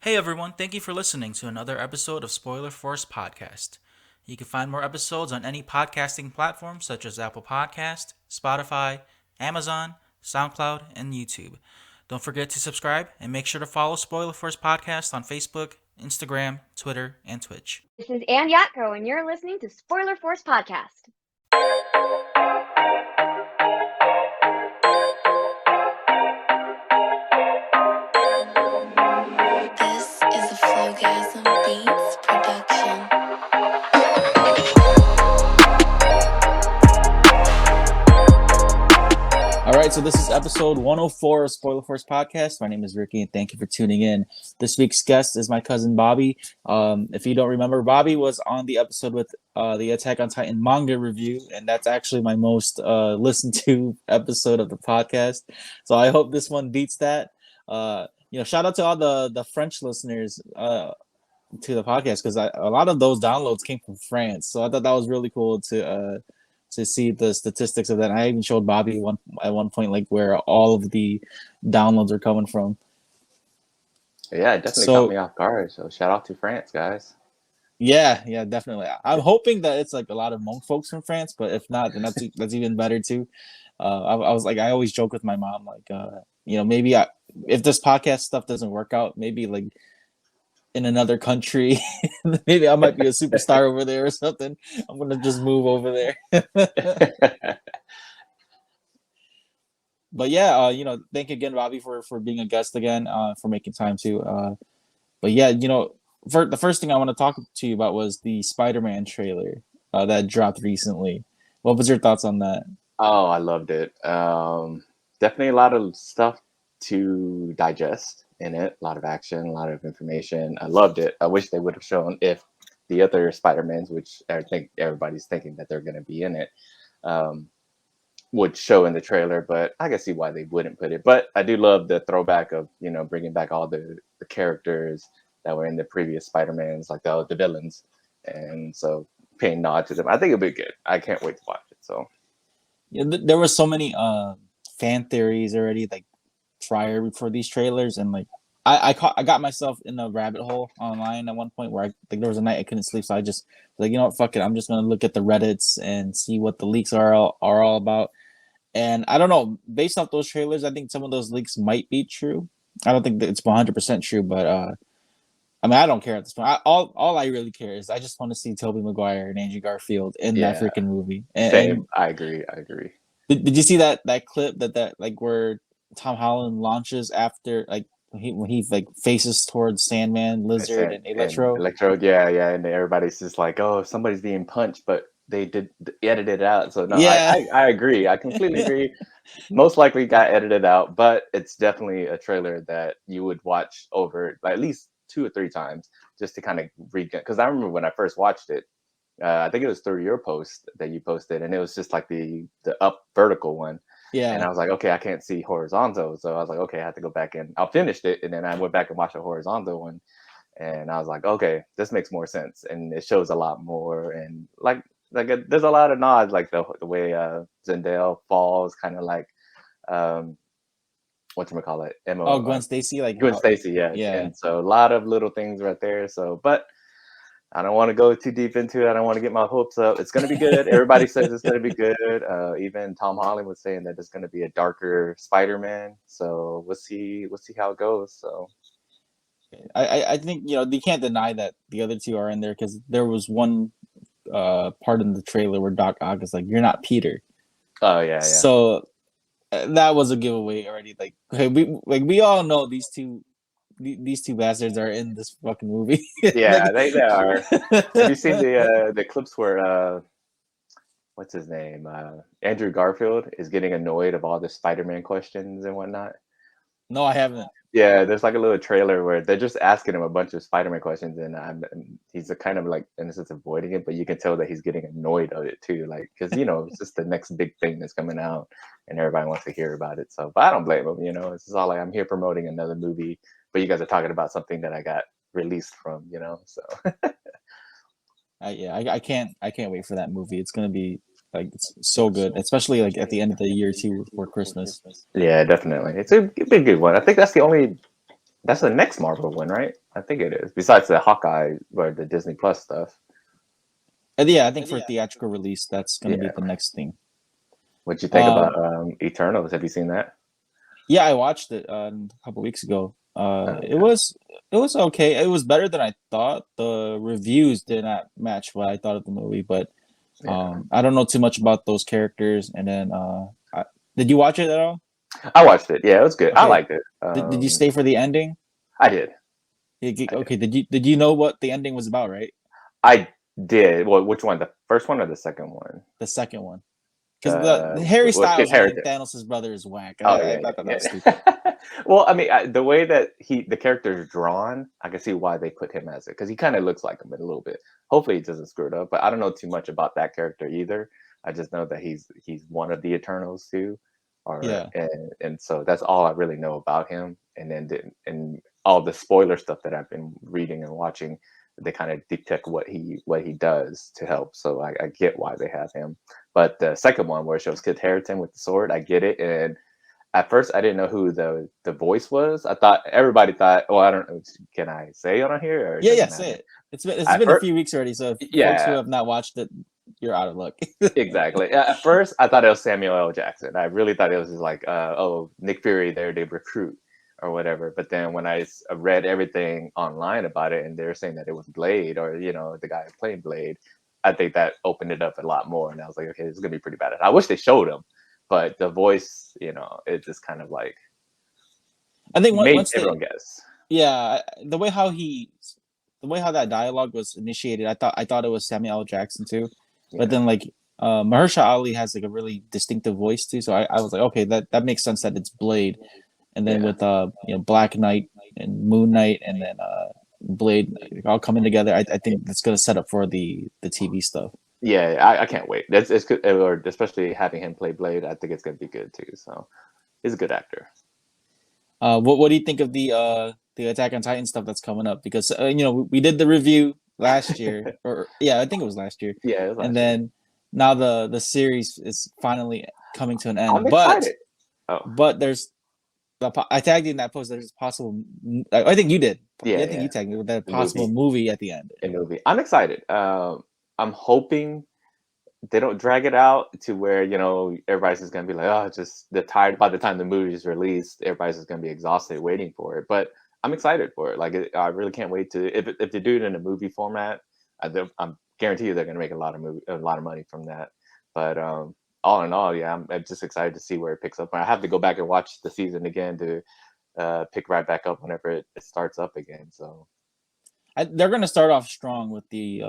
Hey everyone, thank you for listening to another episode of Spoiler Force Podcast. You can find more episodes on any podcasting platform such as Apple Podcast, Spotify, Amazon, SoundCloud, and YouTube. Don't forget to subscribe and make sure to follow Spoiler Force Podcast on Facebook, Instagram, Twitter, and Twitch. This is Ann Yatko, and you're listening to Spoiler Force Podcast. This is a FlowGasm Beats production. All right, so this is episode 104 of Spoiler Force Podcast. My name is Ricky, and thank you for tuning in. This week's guest is my cousin Bobby. If you don't remember, Bobby was on the episode with the Attack on Titan manga review, and that's actually my most listened to episode of the podcast. So I hope this one beats that. Shout out to all the French listeners to the podcast, because a lot of those downloads came from France. So I thought that was really cool to see the statistics of that. And I even showed Bobby at one point, like, where all of the downloads are coming from. Yeah, it definitely caught me off guard. So shout out to France, guys. Yeah, definitely. I'm hoping that it's like a lot of Hmong folks from France, but if not, then that's even better too. I was like, I always joke with my mom, like, maybe if this podcast stuff doesn't work out, maybe like in another country, maybe I might be a superstar over there or something. I'm gonna just move over there. But yeah, thank you again, Bobby, for being a guest again, for making time to. But yeah, for the first thing I want to talk to you about was the Spider-Man trailer that dropped recently. What was your thoughts on that? Oh, I loved it. Definitely a lot of stuff to digest in it. A lot of action, a lot of information. I loved it. I wish they would have shown if the other Spider-Mans, which I think everybody's thinking that they're going to be in it, would show in the trailer, but I can see why they wouldn't put it. But I do love the throwback of, bringing back all the characters that were in the previous Spider-Mans, like the villains. And so paying nod to them. I think it'll be good. I can't wait to watch it. So yeah, there were so many fan theories already, like, prior before these trailers, and like I got myself in a rabbit hole online at one point where there was a night I couldn't sleep, so I just like, fuck it, I'm just gonna look at the Reddits and see what the leaks are all about. And I don't know, based off those trailers, I think some of those leaks might be true. I don't think that it's 100% true, but I mean, I don't care at this point. All I really care is I just want to see Tobey Maguire and Andrew Garfield in that freaking movie. Same. I agree. Did you see that clip that like where Tom Holland launches after, like, when he like faces towards Sandman, Lizard, and Electro? Yeah, and everybody's just like, oh, somebody's being punched, but they edited it out. So no, yeah. I agree. I completely agree. Most likely got edited out, but it's definitely a trailer that you would watch over at least 2 or 3 times just to kind of read. Because I remember when I first watched it, I think it was through your post that you posted, and it was just like the up vertical one. Yeah. And I was like, okay, I can't see horizontal. So I was like, okay, I have to go back and I finished it. And then I went back and watched the horizontal one. And I was like, okay, this makes more sense. And it shows a lot more. And like there's a lot of nods, like the way Zendaya falls, kind of like, whatchamacallit? Gwen Stacy? Like Gwen Stacy, yeah. And so a lot of little things right there. So, but I don't want to go too deep into it. I don't want to get my hopes up. It's going to be good. Everybody says it's going to be good. Even Tom Holland was saying that it's going to be a darker Spider-Man. So we'll see how it goes. So I think, they can't deny that the other two are in there, because there was one part in the trailer where Doc Ock is like, "You're not Peter." Oh yeah. So that was a giveaway already. Like, okay, we all know these two bastards are in this fucking movie. Yeah, they are. Have you seen the clips where what's his name? Andrew Garfield is getting annoyed of all the Spider-Man questions and whatnot? No, I haven't. Yeah, there's like a little trailer where they're just asking him a bunch of Spider-Man questions, and he's kind of like, in a sense, avoiding it, but you can tell that he's getting annoyed of it too, like, because it's just the next big thing that's coming out, and everybody wants to hear about it. So, but I don't blame him. It's just all like, I'm here promoting another movie, but you guys are talking about something that I got released from, so. I can't wait for that movie. It's gonna be like, it's so good, especially like at the end of the year too, before Christmas. Yeah, definitely. It's a big good one. I think that's the only That's the next Marvel one, right? I think it is. Besides the Hawkeye or the Disney Plus stuff. Yeah, I think for theatrical release, that's going to be Yeah. the next thing. What'd you think about Eternals? Have you seen that? Yeah, I watched it a couple weeks ago. Oh, It was okay. It was better than I thought. The reviews did not match what I thought of the movie, but yeah. I don't know too much about those characters. And then, did you watch it at all? I watched it. Yeah, it was good. I Okay. liked it. Did you stay for the ending? I did. Okay. Did you know what the ending was about? Right. I did. Well, which one? The first one or the second one? The second one. Because the Harry Well, Kit Styles being Harington. Thanos' brother is whack. Oh I yeah, thought that was yeah, stupid. yeah. Well, I mean, the way that the character is drawn, I can see why they put him as it because he kind of looks like him a little bit. Hopefully, he doesn't screw it up. But I don't know too much about that character either. I just know that he's one of the Eternals too, Yeah. and so that's all I really know about him. And then and all the spoiler stuff that I've been reading and watching, they kind of depict what he does to help. So I get why they have him. But the second one where it shows Kit Harington with the sword, I get it. And at first, I didn't know who the voice was. I thought everybody thought. Well, I don't know. Can I say it on here? Or Yeah, does it say matter? it. It's been a few weeks already, so folks who Yeah, have not watched it, you're out of luck. exactly. At first, I thought it was Samuel L. Jackson. I really thought it was just like, oh, Nick Fury there to recruit or whatever. But then when I read everything online about it, and they were saying that it was Blade or the guy playing Blade, I think that opened it up a lot more. And I was like, okay, this is gonna be pretty bad. I wish they showed him, but the voice, it just kind of like I think made once everyone guess. yeah, the way how that dialogue was initiated, I thought it was Samuel L. Jackson too, but Yeah. then like Mahershala Ali has like a really distinctive voice too, so I was like, okay, that makes sense that it's Blade, and then with Black Knight and Moon Knight and then Blade all coming together, I think that's gonna set up for the TV stuff. Yeah, I can't wait. It's good, or especially having him play Blade. I think it's gonna be good too. So he's a good actor. What do you think of the Attack on Titan stuff that's coming up? Because we did the review last year, or I think it was last year. Yeah, it was last and year. then now the series is finally coming to an end. I'm excited. But there's I tagged you in that post. There's a possible. I think you did. Yeah, I think you tagged me with that The possible movie at the end. A movie. I'm excited. I'm hoping they don't drag it out to where everybody's just gonna be like, oh, just they're tired. By the time the movie is released, everybody's just gonna be exhausted waiting for it. But I'm excited for it. Like I really can't wait to if they do it in a movie format. I'm guarantee you they're gonna make a lot of money from that. But all in all, yeah, I'm just excited to see where it picks up. I have to go back and watch the season again to pick right back up whenever it starts up again. So they're going to start off strong with the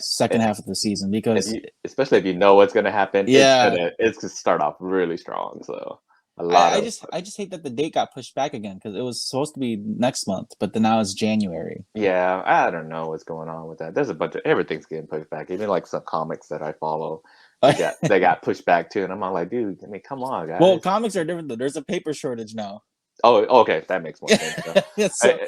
second half of the season because especially if you know what's going to happen, yeah, it's going to start off really strong. So I just hate that the date got pushed back again because it was supposed to be next month, but then now it's January. Yeah, I don't know what's going on with that. There's a bunch of everything's getting pushed back. Even like some comics that I follow, they got pushed back too, and I'm all like, dude, I mean, come on, guys. Well, comics are different though. There's a paper shortage now. Oh, okay, that makes more sense. So,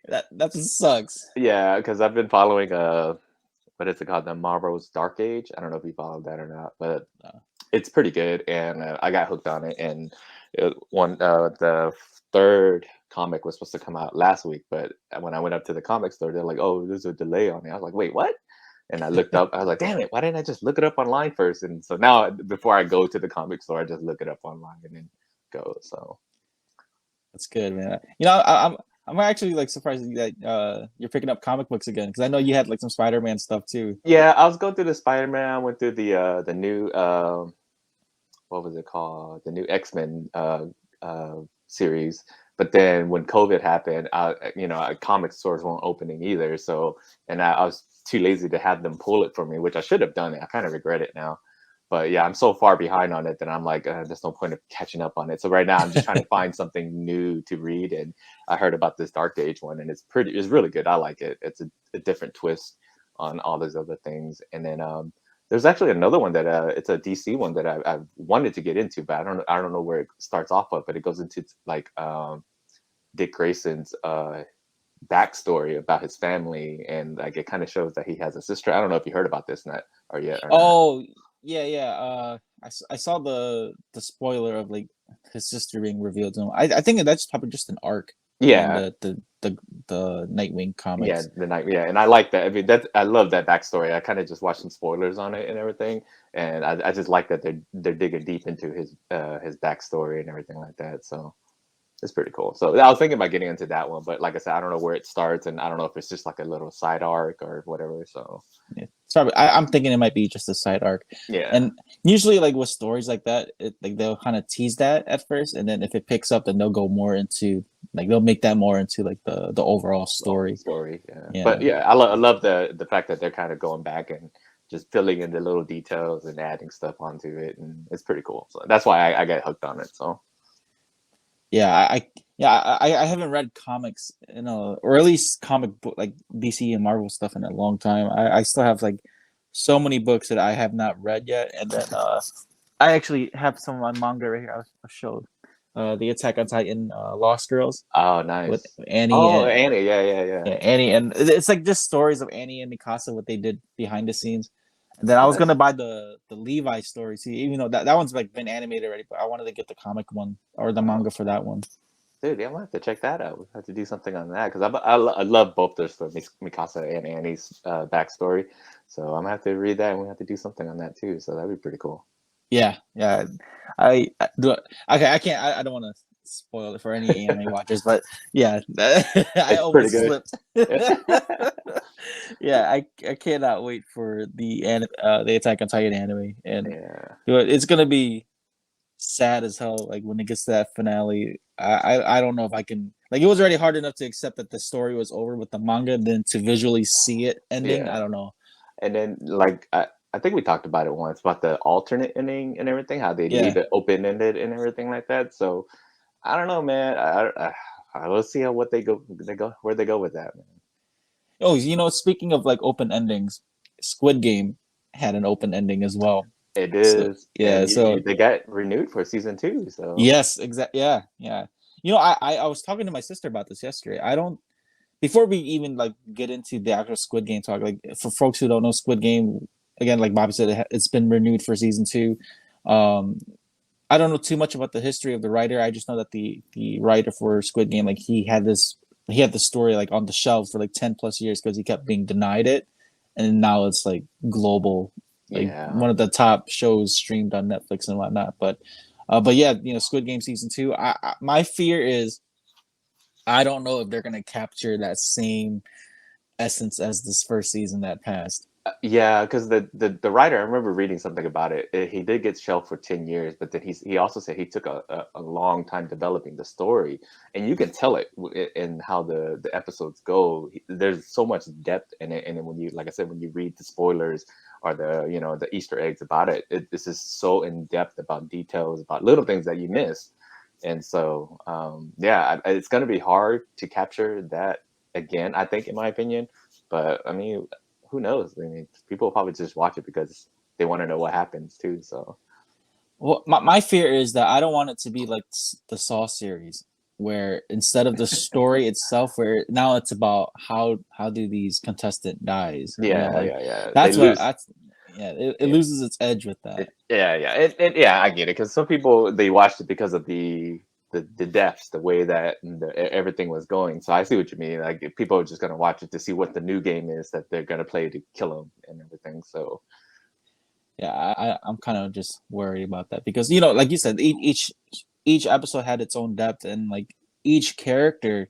that sucks. Yeah, because I've been following what is it called, the Marvel's Dark Age. I don't know if you followed that or not, but it's pretty good, and I got hooked on it. And the third comic was supposed to come out last week, but when I went up to the comic store, they're like, "Oh, there's a delay on it." I was like, "Wait, what?" And I looked up. I was like, "Damn it! Why didn't I just look it up online first?" And so now, before I go to the comic store, I just look it up online and then go. So. That's good, man. I'm actually like surprised that you're picking up comic books again because I know you had like some Spider-Man stuff too. Yeah, I was going through the Spider-Man. I went through the new what was it called? The new X-Men series. But then when COVID happened, comic stores weren't opening either. So I was too lazy to have them pull it for me, which I should have done it. I kind of regret it now. But yeah, I'm so far behind on it that I'm like, there's no point of catching up on it. So right now I'm just trying to find something new to read. And I heard about this Dark Age one, and it's really good. I like it. It's a different twist on all those other things. And then there's actually another one that it's a DC one that I wanted to get into, but I don't know where it starts off of. But it goes into like Dick Grayson's backstory about his family, and like it kind of shows that he has a sister. I don't know if you heard about this or yet. Oh. Yeah. I saw the spoiler of like his sister being revealed to him. I think that's probably just an arc. Yeah, the Nightwing yeah, comics. the night. Yeah, and I like that. I mean, I love that backstory. I kind of just watched some spoilers on it and everything, and I just like that they're digging deep into his backstory and everything like that. So it's pretty cool. So I was thinking about getting into that one, but like I said, I don't know where it starts, and I don't know if it's just like a little side arc or whatever. So Yeah. Sorry, I'm thinking it might be just a side arc. yeah, And usually, like with stories like that, like they'll kind of tease that at first, and then if it picks up, then they'll go more into like they'll make that more into like the overall overall story. story. Yeah, but Yeah, yeah, I love the fact that they're kind of going back and just filling in the little details and adding stuff onto it, and it's pretty cool. So that's why I got hooked on it. So yeah. I haven't read comics, or at least comic book like DC and Marvel stuff in a long time. I still have like so many books that I have not read yet, and then I actually have some of my manga right here. I'll show the Attack on Titan Lost Girls oh, with nice. Annie Oh, and Annie, yeah. yeah, Annie, and it's like just stories of Annie and Mikasa, what they did behind the scenes. And then I was Nice. gonna buy the Levi story. See, even though that one's like been animated already, but I wanted to get the comic one or the Oh, manga for that one. dude, yeah, I'm gonna have to check that out. We have to do something on that because I love both their stories, Mikasa and Annie's backstory. So I'm gonna have to read that, and we have to do something on that too. So that'd be pretty cool. Yeah. I do. Okay, I can't. I don't want to spoil it for any anime watchers, but yeah, I It's pretty almost good. slipped. Yeah, I cannot wait for the Attack on Titan anime, and Yeah, it's gonna be sad as hell. Like when it gets to that finale, I don't know if I can. Like it was already hard enough to accept that the story was over with the manga, then to visually see it ending. yeah. I don't know. And then like I think we talked about it once about the alternate ending and everything, how they leave Yeah. it open ended and everything like that. So I don't know, man. Let's see how what they go where they go with that, man. Oh, speaking of like open endings, Squid Game had an open ending as well. It So is, yeah, and so they got renewed for season 2. So yes, exactly. Yeah. I was talking to my sister about this yesterday. I don't before we even like get into the actual Squid Game talk. Like for folks who don't know, Squid Game again, like Bobby said, it's been renewed for season 2. Um, I don't know too much about the history of the writer. I just know that the writer for Squid Game, like he had the story like on the shelf for like 10 plus years because he kept being denied it, and now it's like global, like yeah, one of the top shows streamed on Netflix and whatnot. But yeah, Squid Game season 2. My fear is I don't know if they're gonna capture that same essence as this first season that passed. yeah, because the writer, I remember reading something about it. He did get shelved for 10 years, but then he also said he took a long time developing the story, and you can tell it in how the episodes go. There's so much depth in it, and then when you, like I said, when you read the spoilers or the Easter eggs about this is so in depth about details about little things that you miss, and so yeah, it's going to be hard to capture that again. I think, in my opinion, but I mean, who knows? I mean, people will probably just watch it because they want to know what happens too. So Well, my fear is that I don't want it to be like the Saw series, where instead of the story itself, where now it's about how do these contestant dies. yeah, Like yeah. They that's what lose. that's yeah. It Yeah, loses its edge with that. yeah. Yeah, I get it because some people they watched it because of the depths, the way that everything was going. So I see what you mean. Like if people are just gonna watch it to see what the new game is that they're gonna play to kill them and everything. So Yeah, I'm kind of just worried about that because like you said, each episode had its own depth, and like each character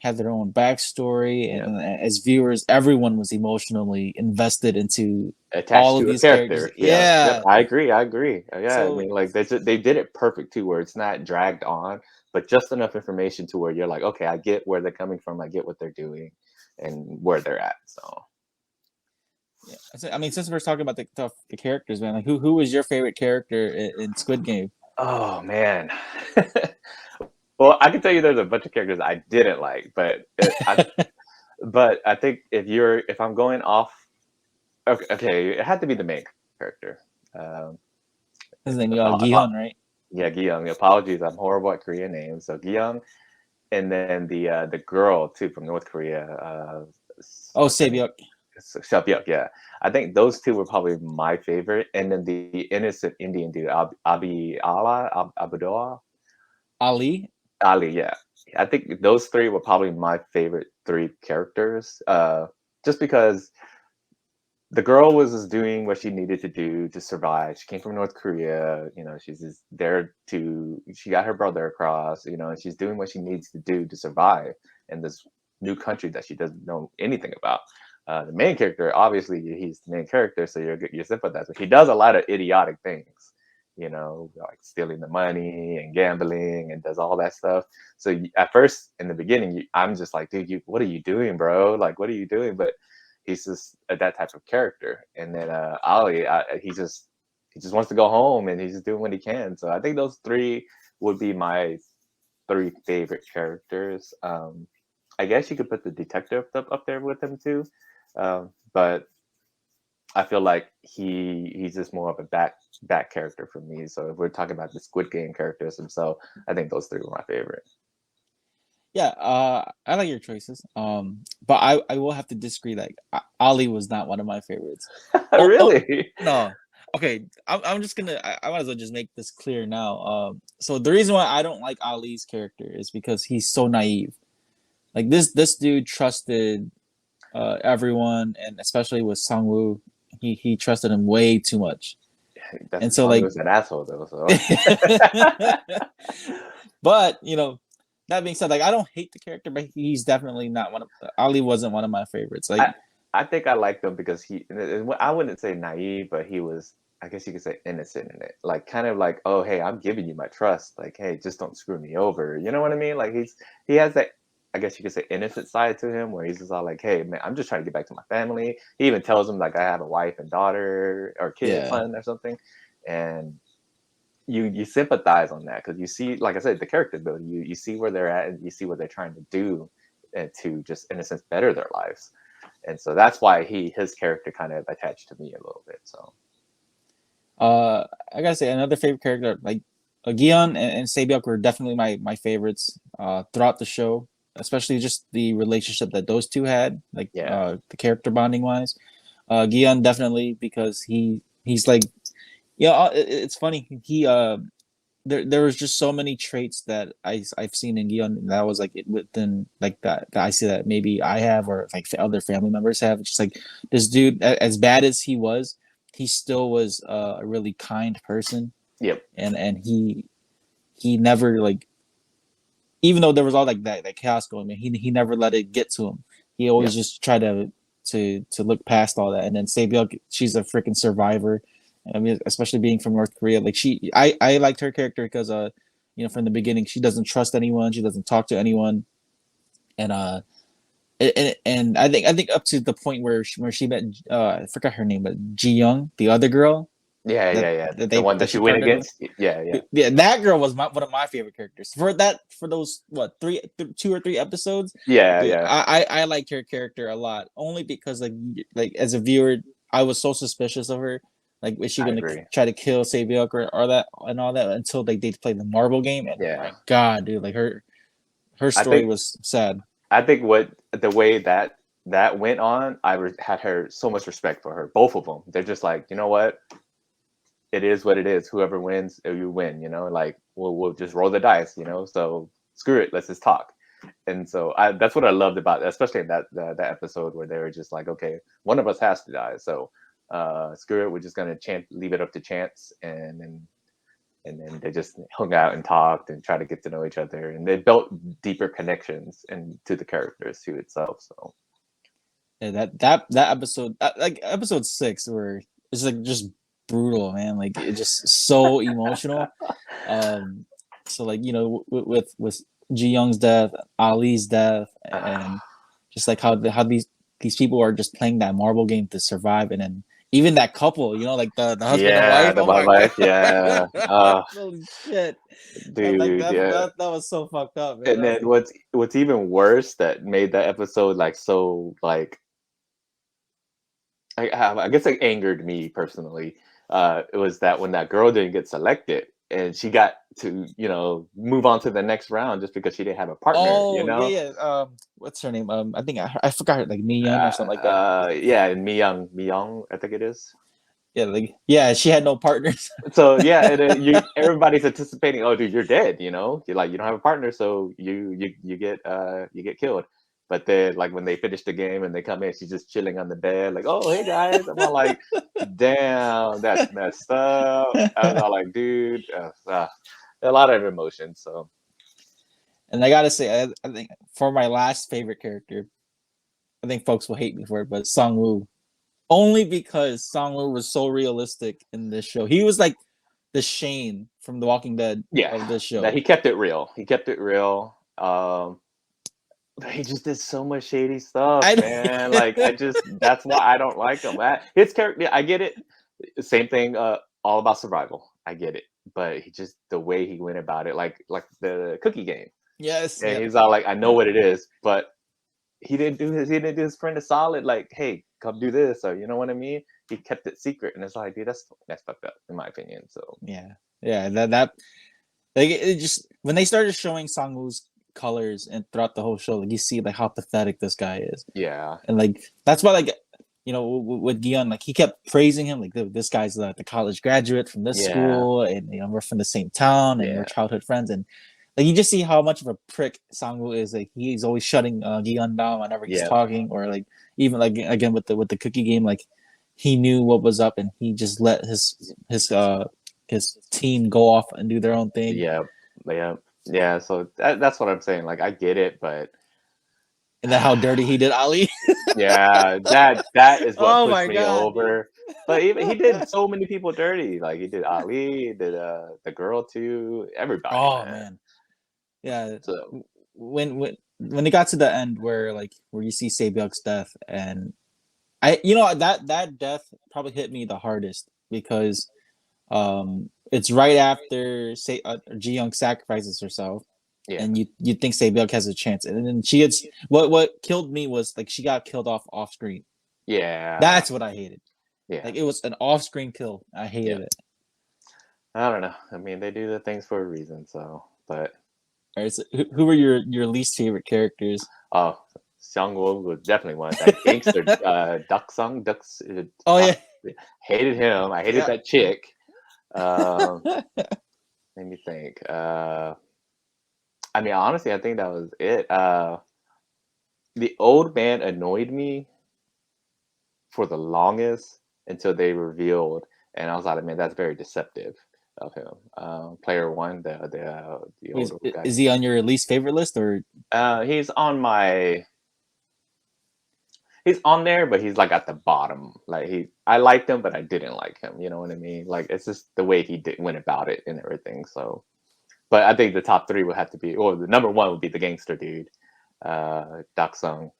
had their own backstory, yeah, and as viewers, everyone was emotionally invested into attached all of to a these characters. character. Yeah, yep. Yeah. I agree. I agree. Yeah, I So mean, like they did it perfect too, where it's not dragged on, but just enough information to where you're like, okay, I get where they're coming from. I get what they're doing, and where they're at. So, yeah, I mean, since we're talking about the characters, man, like who was your favorite character in Squid Game? oh man. Well, I can tell you there's a bunch of characters I didn't like, but I think if I'm going off, okay, it had to be the main character. Um, His name apo- Gion, right? yeah, Gyung. Apologies, I'm horrible at Korean names. So Gyung, and then the girl too from North Korea. Oh, What's her name? Sabyuk. Yuck, yeah. I think those two were probably my favorite, and then the innocent Indian dude, Abdullah, Ali. Ali, yeah. I think those three were probably my favorite three characters. Just because the girl was just doing what she needed to do to survive. She came from North Korea, you know, she's just there to, she got her brother across, you know, and she's doing what she needs to do to survive in this new country that she doesn't know anything about. The main character, obviously, he's the main character, so you're sympathizing. He does a lot of idiotic things, you know, like stealing the money and gambling and does all that stuff. So at first, in the beginning, I'm just like, dude, what are you doing, bro? Like, what are you doing? But he's just that type of character. And then Ali, he just wants to go home and he's just doing what he can. So I think those three would be my three favorite characters. I guess you could put the detective up there with him too, but I feel like he's just more of a back character for me. So if we're talking about the Squid Game characters themselves, I think those three were my favorite. Yeah, I like your choices. But I will have to disagree. Like Ali was not one of my favorites. Really? No. Okay, I'm just gonna. I might as well just make this clear now. So the reason why I don't like Ali's character is because he's so naive. Like this dude trusted everyone, and especially with Sangwoo, he trusted him way too much. That's And so like, was an asshole though. So. but you know, that being said, like I don't hate the character, but he's definitely not one of Ali wasn't one of my favorites. Like I think I liked him because I wouldn't say naive, but he was, I guess you could say, innocent in it. Like kind of like, oh hey, I'm giving you my trust. Like hey, just don't screw me over. You know what I mean? Like he has that, I guess you could say, innocent side to him where he's just all like, hey man, I'm just trying to get back to my family. He even tells him like I have a wife and daughter or kid, son or something, and you sympathize on that because you see, like I said, the character building. You see where they're at and you see what they're trying to do, and to just in a sense better their lives. And so that's why his character kind of attached to me a little bit. So I gotta say another favorite character, like Yeon and Saebyuk were definitely my favorites throughout the show, especially just the relationship that those two had, like the character bonding wise. Yeon definitely because he's like, yeah, it's funny. There was just so many traits that I've seen in Yeon that was like within like that I see that maybe I have or like other family members have. It's just like this dude, as bad as he still was a really kind person. Yep. And he never like, even though there was all like that chaos going on, he never let it get to him. He always just tried to look past all that. And then Saebyuk, she's a freaking survivor. I mean, especially being from North Korea, like I liked her character because you know, from the beginning, she doesn't trust anyone, she doesn't talk to anyone, and I think up to the point where she met I forgot her name, but Jung, the other girl, the one that she went against, yeah, that girl was one of my favorite characters for those what two or three episodes. Dude, I liked her character a lot, only because like as a viewer, I was so suspicious of her. Like, is she going to try to kill Saebyuk or that and all that until they play the marble game? And my God, dude, like her story was sad. I think the way that went on, had her so much respect for her. Both of them, they're just like, you know what, it is what it is. Whoever wins, you win. You know, like we'll just roll the dice. You know, so screw it, let's just talk. And so that's what I loved about it, especially in that episode where they were just like, okay, one of us has to die, so. Screw it, we're just gonna leave it up to chance, and then they just hung out and talked and tried to get to know each other, and they built deeper connections and to the characters to itself. So yeah, that episode, like episode 6, where it's like just brutal, man. Like it's just so emotional. So like, you know, with Ji Young's death, Ali's death, and just like how these people are just playing that marble game to survive, and then even that couple, you know, like the husband and wife. Holy shit, dude, that was so fucked up, man. And then what's even worse that made that episode like so like, I guess it angered me personally. It was that when that girl didn't get selected and she got to, you know, move on to the next round just because she didn't have a partner. Oh, you know? yeah. What's her name? I think I forgot her, like Myung or something like that. Yeah, Myung, I think it is. she had no partners. So yeah, and everybody's anticipating, oh, dude, you're dead. You know, you're like you don't have a partner, so you get killed. But then, like when they finish the game and they come in, she's just chilling on the bed, like, oh, hey guys. I'm all like, damn, that's messed up. I was all like, dude, a lot of emotions. So, And I gotta say, I think for my last favorite character, I think folks will hate me for it, but Song-woo. Only because Song-woo was so realistic in this show. He was like the Shane from The Walking Dead of this show. that he kept it real. He kept it real. But he just did so much shady stuff, man. Like that's why I don't like him. His character, I get it. Same thing. All about survival. I get it. But he just the way he went about it, like the cookie game. Yes. And he's all like, I know what it is, but he didn't do his friend a solid. Like, hey, come do this, or you know what I mean. He kept it secret, and it's like, dude, that's fucked up, in my opinion. So yeah. That like it just when they started showing Song-woo's colors and throughout the whole show, like you see like how pathetic this guy is. yeah, And like that's why like with Yeon, like he kept praising him, like this guy's the college graduate from this school, and we're from the same town, and we're childhood friends, and like you just see how much of a prick Sang-woo is. Like he's always shutting Yeon down whenever he's talking, or like even like again with the cookie game, like he knew what was up and he just let his team go off and do their own thing. Yeah. So that's what I'm saying. Like I get it, but and then how dirty he did Ali. Yeah, that is what pushed me over. But even he did so many people dirty. Like he did Ali, he did the girl too, everybody. Oh man. Yeah. So when it got to the end where you see Se-byung's death, and that death probably hit me the hardest because it's right after Ji-young sacrifices herself. Yeah. And you think Se-byung has a chance, and then she gets what killed me was like she got killed off screen. Yeah, that's what I hated. Yeah, like it was an off screen kill. I hated it. I don't know. I mean, they do the things for a reason. So, but all right, so who were your least favorite characters? Oh, Seung-woo was definitely one. That gangster Duck. Hated him. I hated that chick. Let me think. I mean, honestly, I think that was it. The old man annoyed me for the longest until they revealed, and I was like, man, that's very deceptive of him. Player one, the older guy. Is he on your least favorite list, or? He's on my. He's on there, but he's like at the bottom. Like I liked him, but I didn't like him. You know what I mean? Like it's just the way he went about it and everything. So. But I think the top three would have to be, or the number one would be the gangster dude, Duck Sung,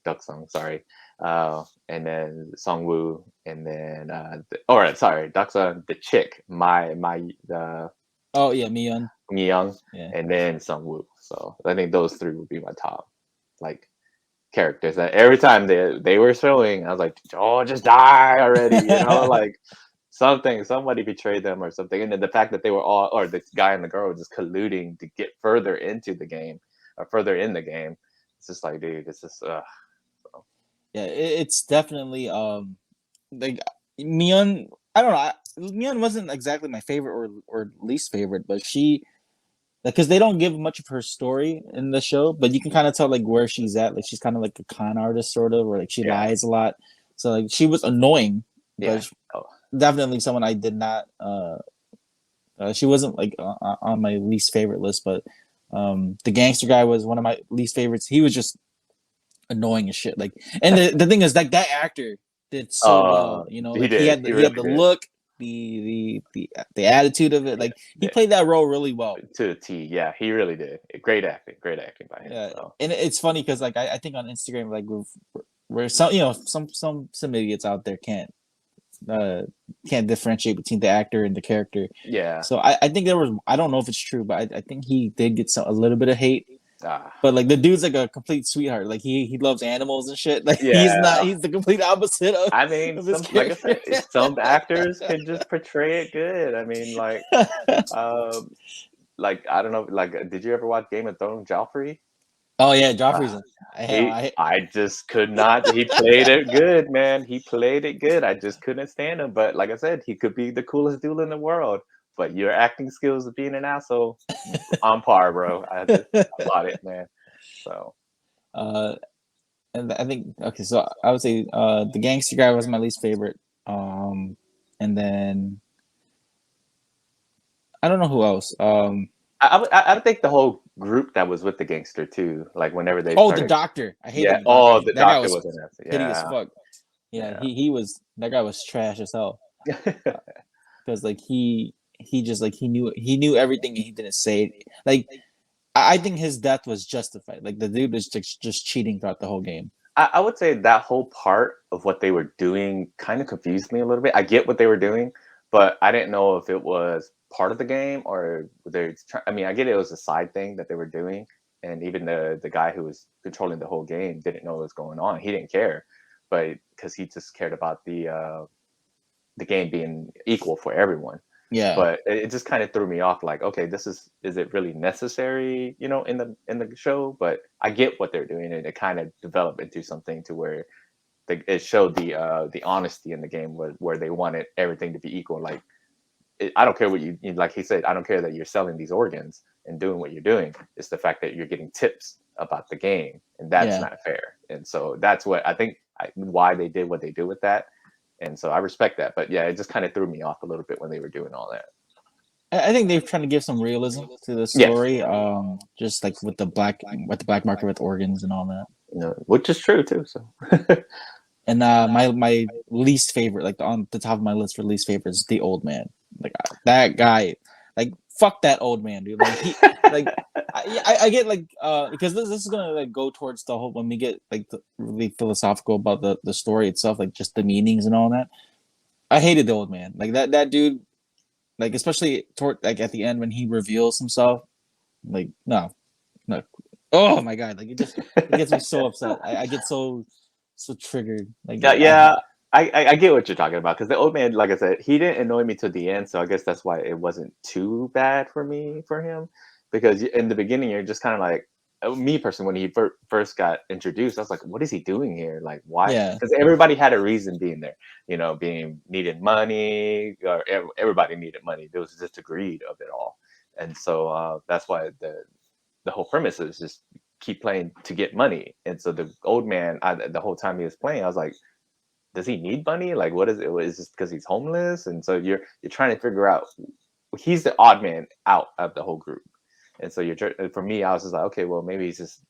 sorry, and then Song-woo, and then Duck Sung, the chick, Yeon, and then Song-woo. So I think those three would be my top, like, characters. And every time they were showing, I was like, oh, just die already, you know, like. Somebody betrayed them or something, and then the fact that they were all, or the guy and the girl were just colluding to get further into the game, or further in the game. It's just like, dude, it's just so. Yeah, it's definitely like Yeon. I don't know. Yeon wasn't exactly my favorite or least favorite, but she, because they don't give much of her story in the show, but you can kind of tell like where she's at. Like she's kind of like a con artist, sort of, or like she lies a lot. So like she was annoying, but. Definitely someone I did not. She wasn't like on my least favorite list, but the gangster guy was one of my least favorites. He was just annoying as shit. Like, and the thing is, like that actor did so well. You know, like, he had the look, the attitude of it. Like he played that role really well to the T. Yeah, he really did. Great acting by him. Yeah, so. And it's funny because like I think on Instagram, like we're some idiots out there can't differentiate between the actor and the character. Yeah. So I think there was, I don't know if it's true, but I think he did get a little bit of hate. But like the dude's like a complete sweetheart. Like he loves animals and shit. Like he's the complete opposite of. I mean, like I said, some actors can just portray it good. I mean, like I don't know. Like, did you ever watch Game of Thrones, Joffrey? Oh yeah, Joffrey's. Uh, Hell, I I just could not. He played it good, man. He played it good. I just couldn't stand him. But like I said, he could be the coolest dude in the world. But your acting skills of being an asshole, on par, bro. I bought it, man. So uh, and I think okay, so I would say the gangster guy was my least favorite. And then I don't know who else. I would think the whole group that was with the gangster too. Like whenever they Oh, the started, doctor. I hated yeah. the doctor. Oh, the That guy doctor was was an ass. pity as Yeah, fuck. Yeah, yeah. he was that guy was trash as hell. Because like he just like he knew everything and he didn't say it. Like I think his death was justified. Like the dude was just cheating throughout the whole game. I would say that whole part of what they were doing kind of confused me a little bit. I get what they were doing, but I didn't know if it was part of the game or they're. I mean, I get it was a side thing that they were doing, and even the guy who was controlling the whole game didn't know what was going on. He didn't care, but because he just cared about the game being equal for everyone. Yeah. But it just kind of threw me off. Like, okay, this is it really necessary, in the show? But I get what they're doing, and it kind of developed into something to where it showed the honesty in the game, where they wanted everything to be equal. Like, I don't care what like he said, I don't care that you're selling these organs and doing what you're doing. It's the fact that you're getting tips about the game, and that's Yeah. not fair. And so that's what I think why they did what they do with that. And so I respect that. But yeah, it just kind of threw me off a little bit when they were doing all that. I think they're trying to give some realism to the Yes. story. Just like with the black market with organs and all that. Which is true too. So And my least favorite, like on the top of my list for least favorite, is the old man. Like that guy, like fuck that old man, dude. Like he, like I get like because this is gonna like go towards the whole when we get like really philosophical about the story itself, like just the meanings and all that. I hated the old man, like that dude, like especially toward like at the end when he reveals himself. Like no, oh my god, like it gets me so upset. I get so triggered. Like yeah, I yeah. I get what you're talking about because the old man, like I said, he didn't annoy me to the end, so I guess that's why it wasn't too bad for him. Because in the beginning, you're just kind of like me personally when he first got introduced, I was like, what is he doing here? Like, why? yeah. Because everybody had a reason being there, being needed money, or everybody needed money. There was just a greed of it all, and so that's why the whole premise is just keep playing to get money. And so the old man, the whole time he was playing, I was like, does he need money? Like, what is it? Is this because he's homeless? And so you're trying to figure out. He's the odd man out of the whole group, and so for me, I was just like, okay, well, maybe he's just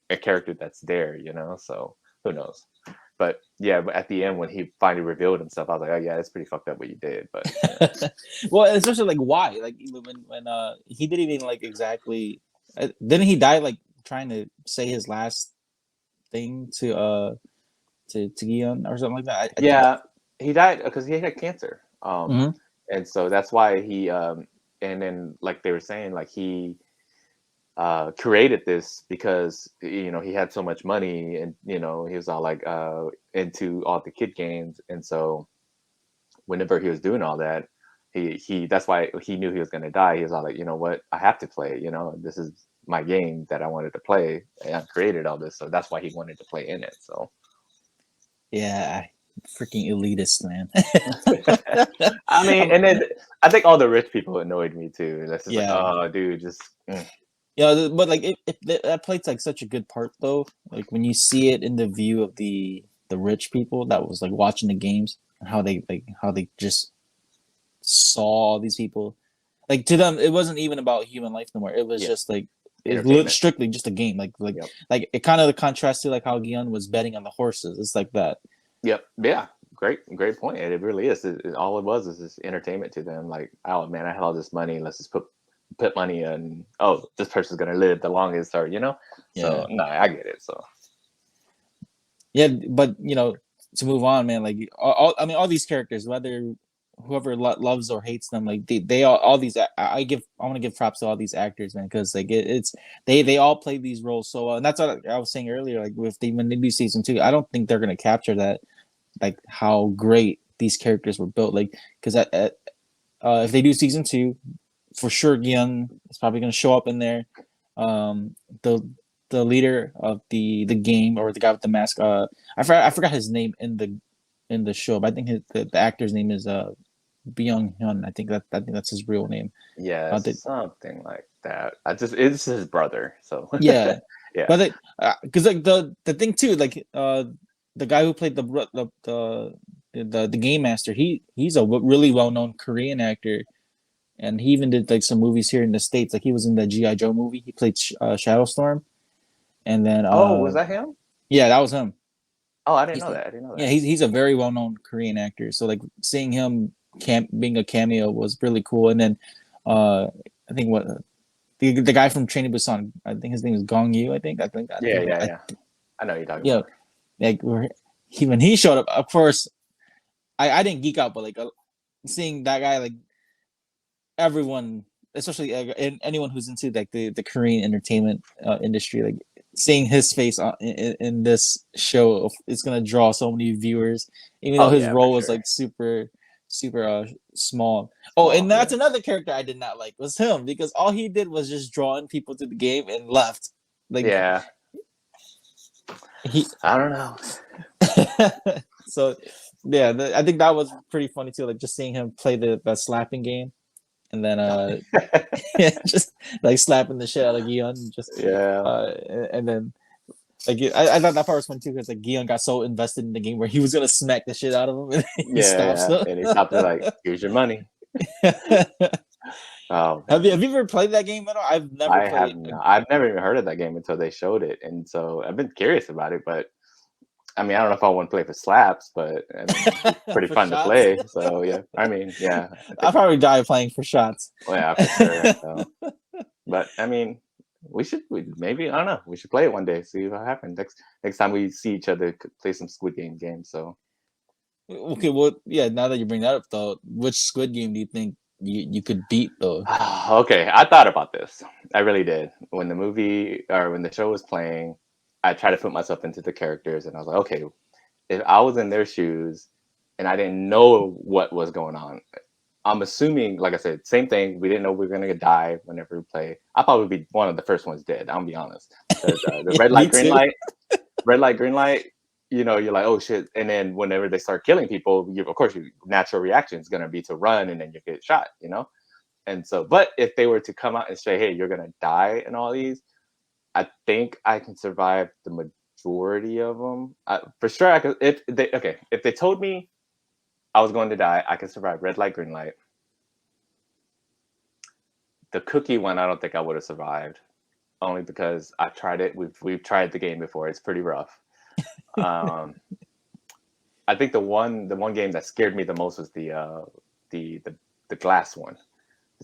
a character that's there, So who knows? But yeah, but at the end when he finally revealed himself, I was like, oh yeah, it's pretty fucked up what you did. But Well, especially like why? Like even when he didn't even like exactly didn't he die like trying to say his last thing to Yeon or something like that? I think. yeah, he died because he had cancer. Mhm. And so that's why and then like they were saying, like he created this because he had so much money, and he was all like into all the kid games, and so whenever he was doing all that, he that's why he knew he was going to die. He was all like, you know what, I have to play. This is my game that I wanted to play, and I created all this, so that's why he wanted to play in it. So Yeah, freaking elitist man. I mean, and then I think all the rich people annoyed me too. That's just like, Yeah. oh, dude, just. Yeah, but like that plays like such a good part though. Like when you see it in the view of the rich people that was like watching the games, and how they just saw all these people. Like to them, it wasn't even about human life no more. It was Yeah. just like Entertainment. strictly just a game. Yep. Like it kind of contrasts to like how Yeon was betting on the horses. It's like that. Yep. Yeah. Great point. And it really is. All it was is just entertainment to them. Like, oh man, I have all this money. Let's just put money in. Oh, this person's gonna live the longest, or Yeah. So no, I get it. So Yeah, but to move on, man. Like I mean, all these characters, whether whoever loves or hates them, like they all these. I want to give props to all these actors, man, because like it's they all play these roles so well, and that's what I was saying earlier. Like when they do season 2, I don't think they're gonna capture that, like how great these characters were built. Like because if they do season 2, for sure, Young is probably gonna show up in there. The the leader of the game, or the guy with the mask. I forgot his name in the show, but I think the actor's name is Byung. I think that's his real name. Yeah, They, something like that. It's his brother, so yeah, yeah. but because like the thing too, like the guy who played the game master, he's a really well known Korean actor, and he even did like some movies here in the States. Like he was in the G.I. Joe movie. He played Shadowstorm, and then Oh, was that him? yeah, that was him. Oh, I didn't He's know that. I didn't know yeah, that. he's a very well known Korean actor. So like seeing him being a cameo was really cool. And then I think what the guy from Training Busan, I think his name is Gong Yu. Yeah, yeah, yeah. I know what you're talking Yeah, about. like when he showed up, of course, I didn't geek out, but like seeing that guy, like everyone, especially anyone who's into like the Korean entertainment industry, like seeing his face in this show, it's gonna draw so many viewers, even though Oh his yeah, for role was sure. like super small. Oh, and Small, that's yeah. another character I did not like was him, because all he did was just drawing people to the game and left. Like Yeah, he I don't know. so yeah, I think that was pretty funny too, like just seeing him play the slapping game, and then just like slapping the shit out of Yeon, just Yeah, and then like I thought that part was fun too, because like Yeon got so invested in the game where he was gonna smack the shit out of him, and he yeah, stops yeah. him. And he stopped it like, "Here's your money." Oh have man, you ever played that game at all? I've never I have played. not. I've never even heard of that game until they showed it, and so I've been curious about it. But I mean, I don't know if I want to play for slaps, but I mean, it's pretty For fun to shots. play. So yeah, I mean, yeah, I I'll think, probably die playing for shots. well, yeah, for sure. So, but I mean, maybe I don't know. We should play it one day. See what happens next time we see each other. Play some Squid Game games. So Okay, well, yeah. Now that you bring that up, though, which Squid Game do you think you could beat though? okay, I thought about this. I really did. When the movie or when the show was playing, I tried to put myself into the characters, and I was like, okay, if I was in their shoes and I didn't know what was going on, I'm assuming, like I said, same thing. We didn't know we were gonna die whenever we play. I'll probably be one of the first ones dead. I'll be honest, because the Yeah, red me light, green too. light, red light, green light. You know, you're like, oh shit, and then whenever they start killing people, of course, your natural reaction is gonna be to run, and then you get shot. You know, and so, but if they were to come out and say, hey, you're gonna die in all these, I think I can survive the majority of them. For sure, I could. If they told me I was going to die, I can survive red light, green light. The cookie one, I don't think I would have survived, only because I've tried it. We've tried the game before. It's pretty rough. Um, I think the one game that scared me the most was the the glass one.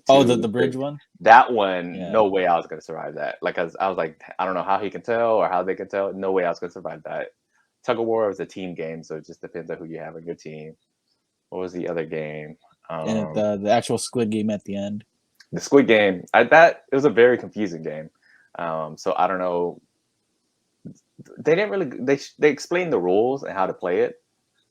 Oh, the bridge one. That one, Yeah. no way I was gonna survive that. Like I was like, I don't know how he can tell or how they can tell. No way I was gonna survive that. Tug of War was a team game, so it just depends on who you have on your team. What was the other game? And the actual Squid Game at the end. The Squid Game. That it was a very confusing game. So I don't know. They didn't really they explained the rules and how to play it.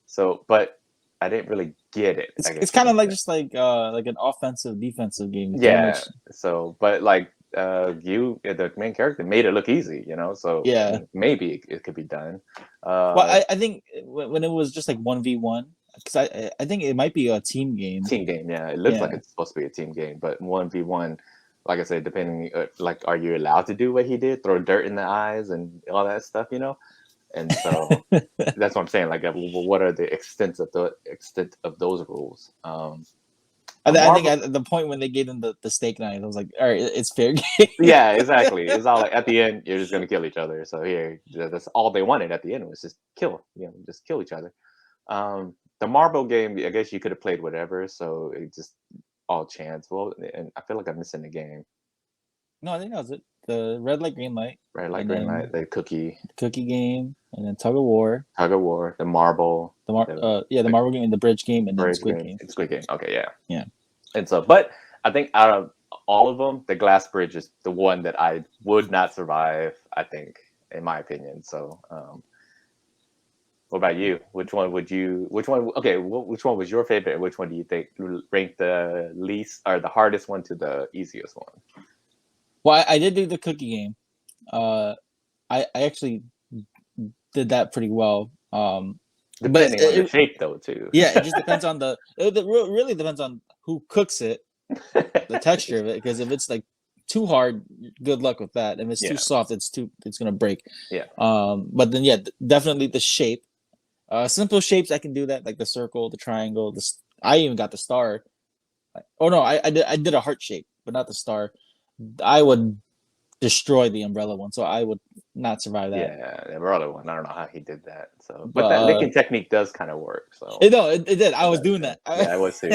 So, but I didn't really get it. I It's guess you kind of can like say. just like an offensive defensive game, pretty Yeah. much. So, but like the main character, made it look easy, you know. So I Yeah. mean, maybe it could be done. Well, Uh, I think when it was just like 1v1, because I think it might be a team game. Team game, yeah. It looks like Yeah. it's supposed to be a team game, but 1v1, like I said, depending, like, are you allowed to do what he did, throw dirt in the eyes and all that stuff, you know? And so that's what I'm saying. Like, what are the extent of those rules? The I think Marvel, at the point when they gave him the steak knife, I was like, all right, it's fair game. yeah, exactly. It's all like at the end, you're just gonna kill each other. So here, that's all they wanted at the end was just kill, just kill each other. The Marvel game, I guess you could have played whatever, so it just all chance. Well, and I feel like I'm missing the game. No, I think that was it. The red light, green light, Red light, and green then light, the cookie, the cookie game, and then tug of war, tug of war, the marble, the the marble game, and the bridge game, and then bridge Squid game, Game. and Squid Game. Okay, yeah. Yeah. And so, but I think out of all of them, the glass bridge is the one that I would not survive. I think, in my opinion. So, what about you? Which one would you? Which one? Okay, which one was your favorite? Which one do you think ranked the least or the hardest one to the easiest one? Well, I did do the cookie game. I actually did that pretty well. But Depending on the shape, though, too. yeah, it just depends on really depends on who cooks it, the texture of it. Because if it's like too hard, good luck with that. If it's too soft, it's gonna break. Yeah. But then definitely the shape. Simple shapes I can do that, like the circle, the triangle. I even got the star. Oh no, I did a heart shape, but not the star. I would destroy the umbrella one, so I would not survive that. Yeah, the umbrella one. I don't know how he did that. So, But, but that licking technique does kind of work. So it did. I was doing that. Yeah, I was too.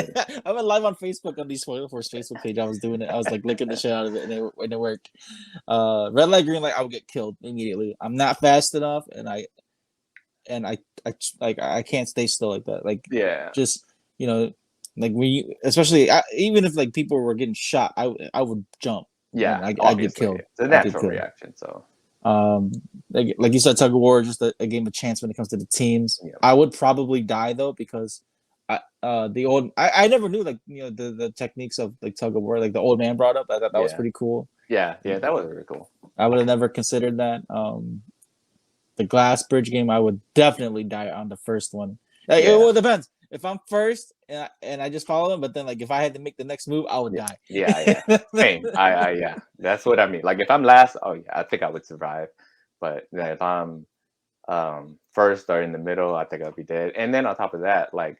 I went live on Facebook on the Spoiler Force Facebook page. I was doing it. I was like licking the shit out of it, and it worked. Red light, green light, I would get killed immediately. I'm not fast enough, and I can't stay still like that. Like just like especially even if like people were getting shot, I would jump. Yeah, I'd get killed. It's a natural reaction. So like you said, tug of war is just a game of chance when it comes to the teams. Yeah. I would probably die though because I never knew like the techniques of like tug of war, like the old man brought up. I thought that was pretty cool. Yeah, that was really cool. I would have never considered that. The glass bridge game, I would definitely die on the first one. Like, it depends. If I'm first and I just follow him, but then like if I had to make the next move, I would die. Yeah. Same. I that's what I mean. Like if I'm last, I think I would survive. But if I'm first or in the middle, I think I'd be dead. And then on top of that, like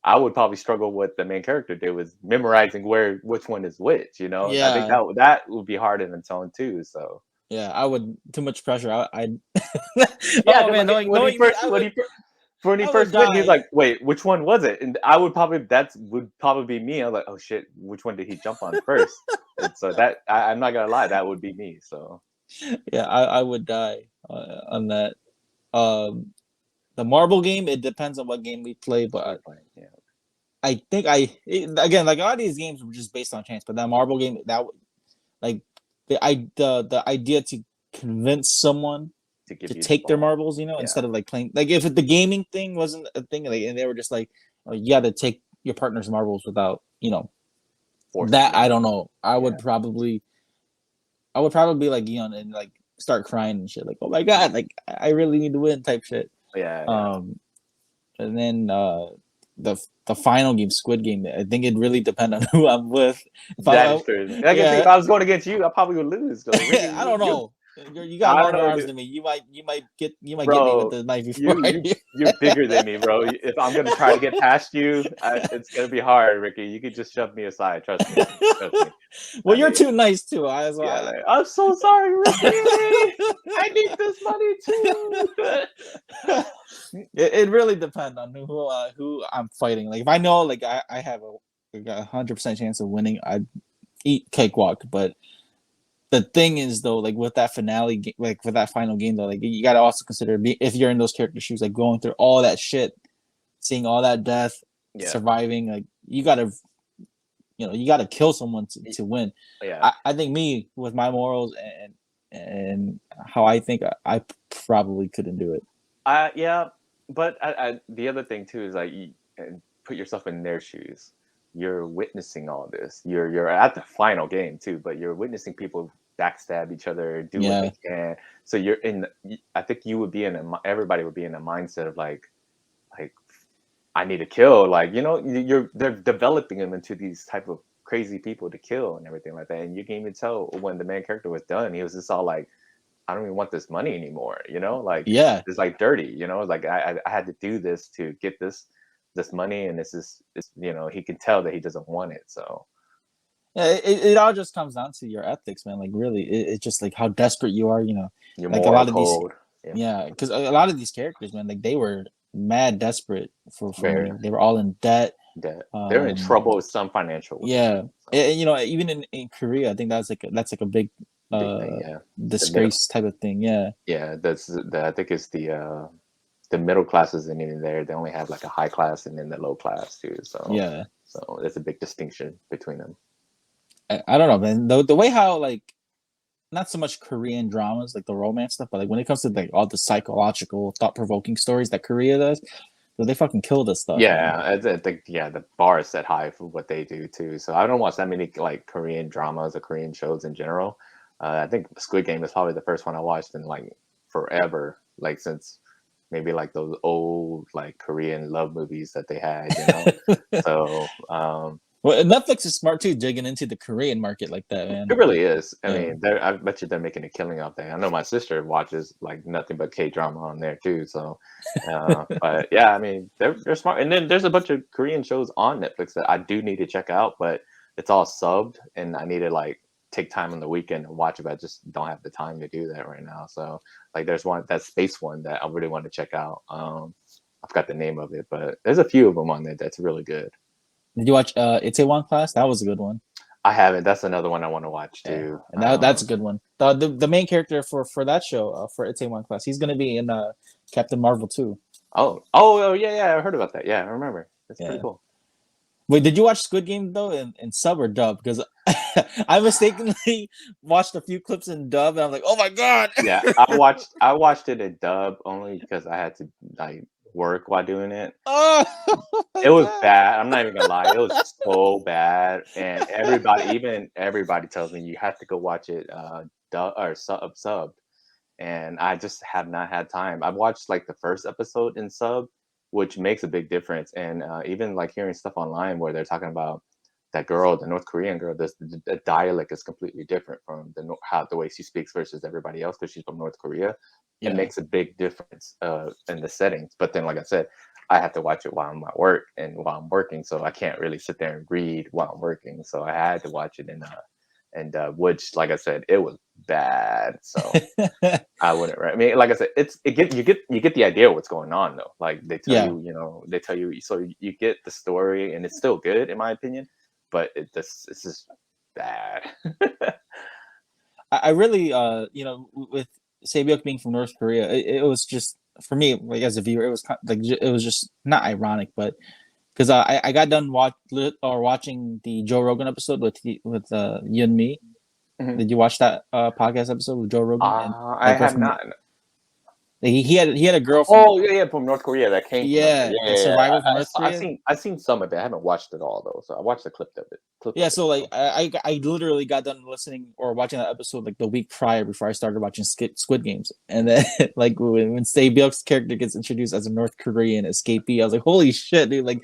I would probably struggle with the main character did was memorizing which one is which. Yeah. I think that would be hard in its own too. So yeah, I would too much pressure. I'd when he first went, he's like, "Wait, which one was it?" And I would probably would probably be me. I was like, "Oh shit, which one did he jump on first?" And so that I'm not gonna lie, that would be me. So yeah, I would die on that. The marble game, it depends on what game we play, but I think again, like a lot of these games were just based on chance, but that marble game, that like the idea to convince someone to take their marbles, instead of like playing, like if the gaming thing wasn't a thing, like, and they were just like, oh, you got to take your partner's marbles without, that. I don't know. I would probably be like Yeon and like start crying and shit, like, oh my god, like I really need to win type shit. And then the final game, Squid Game, I think it really depends on who I'm with. If I was going against you, I probably would lose. I don't know. You got longer arms than me. You might get me with the knife before you're bigger than me, bro. If I'm gonna try to get past you, it's gonna be hard, Ricky. You could just shove me aside. Trust me. Well, you're too nice too. I'm so sorry, Ricky. I need this money too. It really depends on who I'm fighting. Like if I know like I have a 100% chance of winning, I'd eat cakewalk. But the thing is though, like with that finale, like for that final game though, like you got to also consider if you're in those character shoes, like going through all that shit, seeing all that death, surviving, like you gotta kill someone to win. I think me with my morals and how I think I probably couldn't do it. But the other thing too is like you put yourself in their shoes. You're witnessing all this. You're at the final game too, but you're witnessing people backstab each other, do what they can. So you're in. I think you would be everybody would be in a mindset of like I need to kill. Like they're developing them into these type of crazy people to kill and everything like that. And you can even tell when the main character was done, he was just all like, I don't even want this money anymore. It's like dirty. Like I had to do this to get this money, and it's he can tell that he doesn't want it. So yeah, it all just comes down to your ethics, man. Like really, it's just like how desperate you are. You're like a lot of cold. these, because a lot of these characters, man, like they were mad desperate for money. They were all in debt. They're in trouble with some financial. Even in Korea, I think that's like a big thing, disgrace type of thing. I think it's the middle class isn't even there. They only have like a high class and then the low class too. So so there's a big distinction between them. I don't know, man. The way how like not so much Korean dramas like the romance stuff, but like when it comes to like all the psychological, thought-provoking stories that Korea does, they fucking kill this stuff. The bar is set high for what they do too. So I don't watch that many like Korean dramas or Korean shows in general. I think Squid Game is probably the first one I watched in like forever, like since maybe like those old like Korean love movies that they had, you know. So Well, Netflix is smart too, digging into the Korean market like that, man. it really is. I Yeah. mean, I bet you they're making a killing out there. I know my sister watches like nothing but K drama on there too. So, but yeah, I mean, they're smart. And then there's a bunch of Korean shows on Netflix that I do need to check out, but it's all subbed, and I need to like take time on the weekend and watch it. But I just don't have the time to do that right now. So, like, there's one that space one that I really want to check out. I forgot the name of it, but there's a few of them on there that's really good. Did you watch Itaewon Class? That was a good one. I haven't. That's another one I want to watch too. And that's a good one. The main character for that show, for Itaewon Class, he's gonna be in Captain Marvel too. Oh, yeah. I heard about that. Yeah, I remember. That's pretty cool. Wait, did you watch Squid Game though in sub or dub? Because I mistakenly watched a few clips in dub, and I'm like, oh my god. Yeah, I watched it in dub only because I had to like work while doing it. Oh, It was bad. I'm not even gonna lie. It was so bad, and everybody tells me you have to go watch it dub or subbed, and I just have not had time. I've watched like the first episode in sub, which makes a big difference, and even like hearing stuff online where they're talking about that girl, the North Korean girl, the dialect is completely different from the way she speaks versus everybody else because she's from North Korea. Yeah. It makes a big difference in the settings. But then, like I said, I have to watch it while I'm at work and while I'm working, so I can't really sit there and read while I'm working. So I had to watch it in which, like I said, it was bad. So I wouldn't. I mean, like I said, you get the idea of what's going on though. Like they tell you, so you get the story, and it's still good in my opinion. But it's just bad. I really, with Sae-byuk being from North Korea, it was just for me, like as a viewer, it was it was just not ironic, but because I got done watching the Joe Rogan episode with Yeon Mi. Mhm. Did you watch that podcast episode with Joe Rogan? I have not. He had a girlfriend. Oh yeah, from North Korea that came. Yeah, from the survivor from North Korea. I've seen some of it. I haven't watched it all though, so I watched the clip of it. Yeah, so like I literally got done listening or watching that episode like the week prior before I started watching Squid Games, and then like when Sae-byuk's character gets introduced as a North Korean escapee, I was like, holy shit, dude! Like,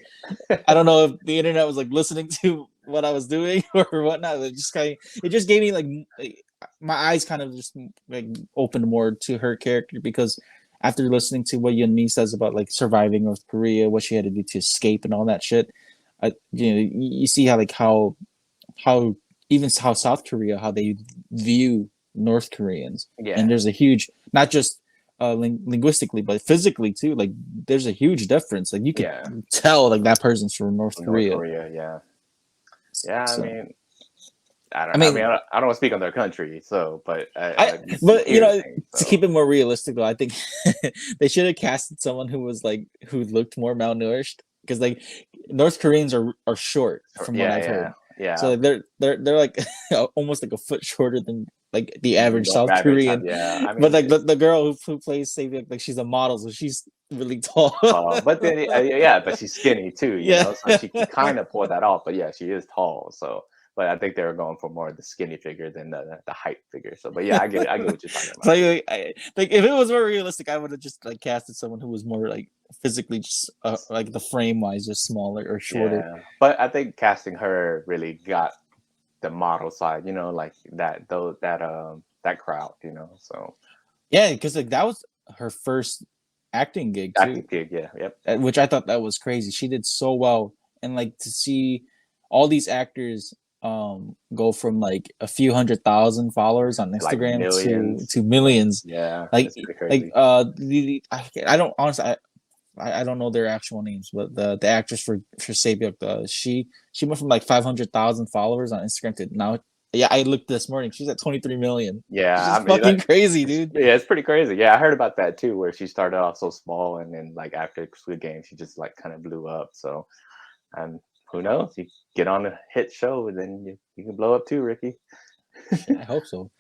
I don't know if the internet was like listening to what I was doing or whatnot. It just gave me like my eyes kind of just like opened more to her character because after listening to what Yeon Mi says about like surviving North Korea, what she had to do to escape and all that shit. You see how even how South Korea, how they view North Koreans, and there's a huge, not just linguistically but physically too. Like there's a huge difference. Like you can tell like that person's from North Korea. Yeah. So, I mean, I don't want to speak on their country, so but to keep it more realistic though, I think they should have casted someone who looked more malnourished. Because like North Koreans are short from what I've heard. Yeah. So like, they're like almost like a foot shorter than like the average South Korean. Yeah. I mean, but like the girl who plays Sae-byuk, like she's a model, so she's really tall. But then but she's skinny too. You know, so she can kind of pull that off. But yeah, she is tall. So. But I think they were going for more of the skinny figure than the height figure. So, but yeah, I get what you're talking about. Like if it was more realistic, I would have just like casted someone who was more like physically just like the frame wise, just smaller or shorter. Yeah. But I think casting her really got the model side, you know, like that crowd, you know. So yeah, because like that was her first acting gig too. Which I thought that was crazy. She did so well, and like to see all these actors go from like a few 100,000 followers on Instagram like to millions. Yeah, like I don't honestly I don't know their actual names, but the actress for Sae-byuk, she went from like 500,000 followers on Instagram to now. Yeah, I looked this morning. She's at 23 million. Yeah, it's fucking crazy, dude. Yeah, it's pretty crazy. Yeah, I heard about that too, where she started off so small, and then like after Squid Game, she just like kind of blew up. So, and who knows? You get on a hit show, and then you can blow up too, Ricky. I hope so.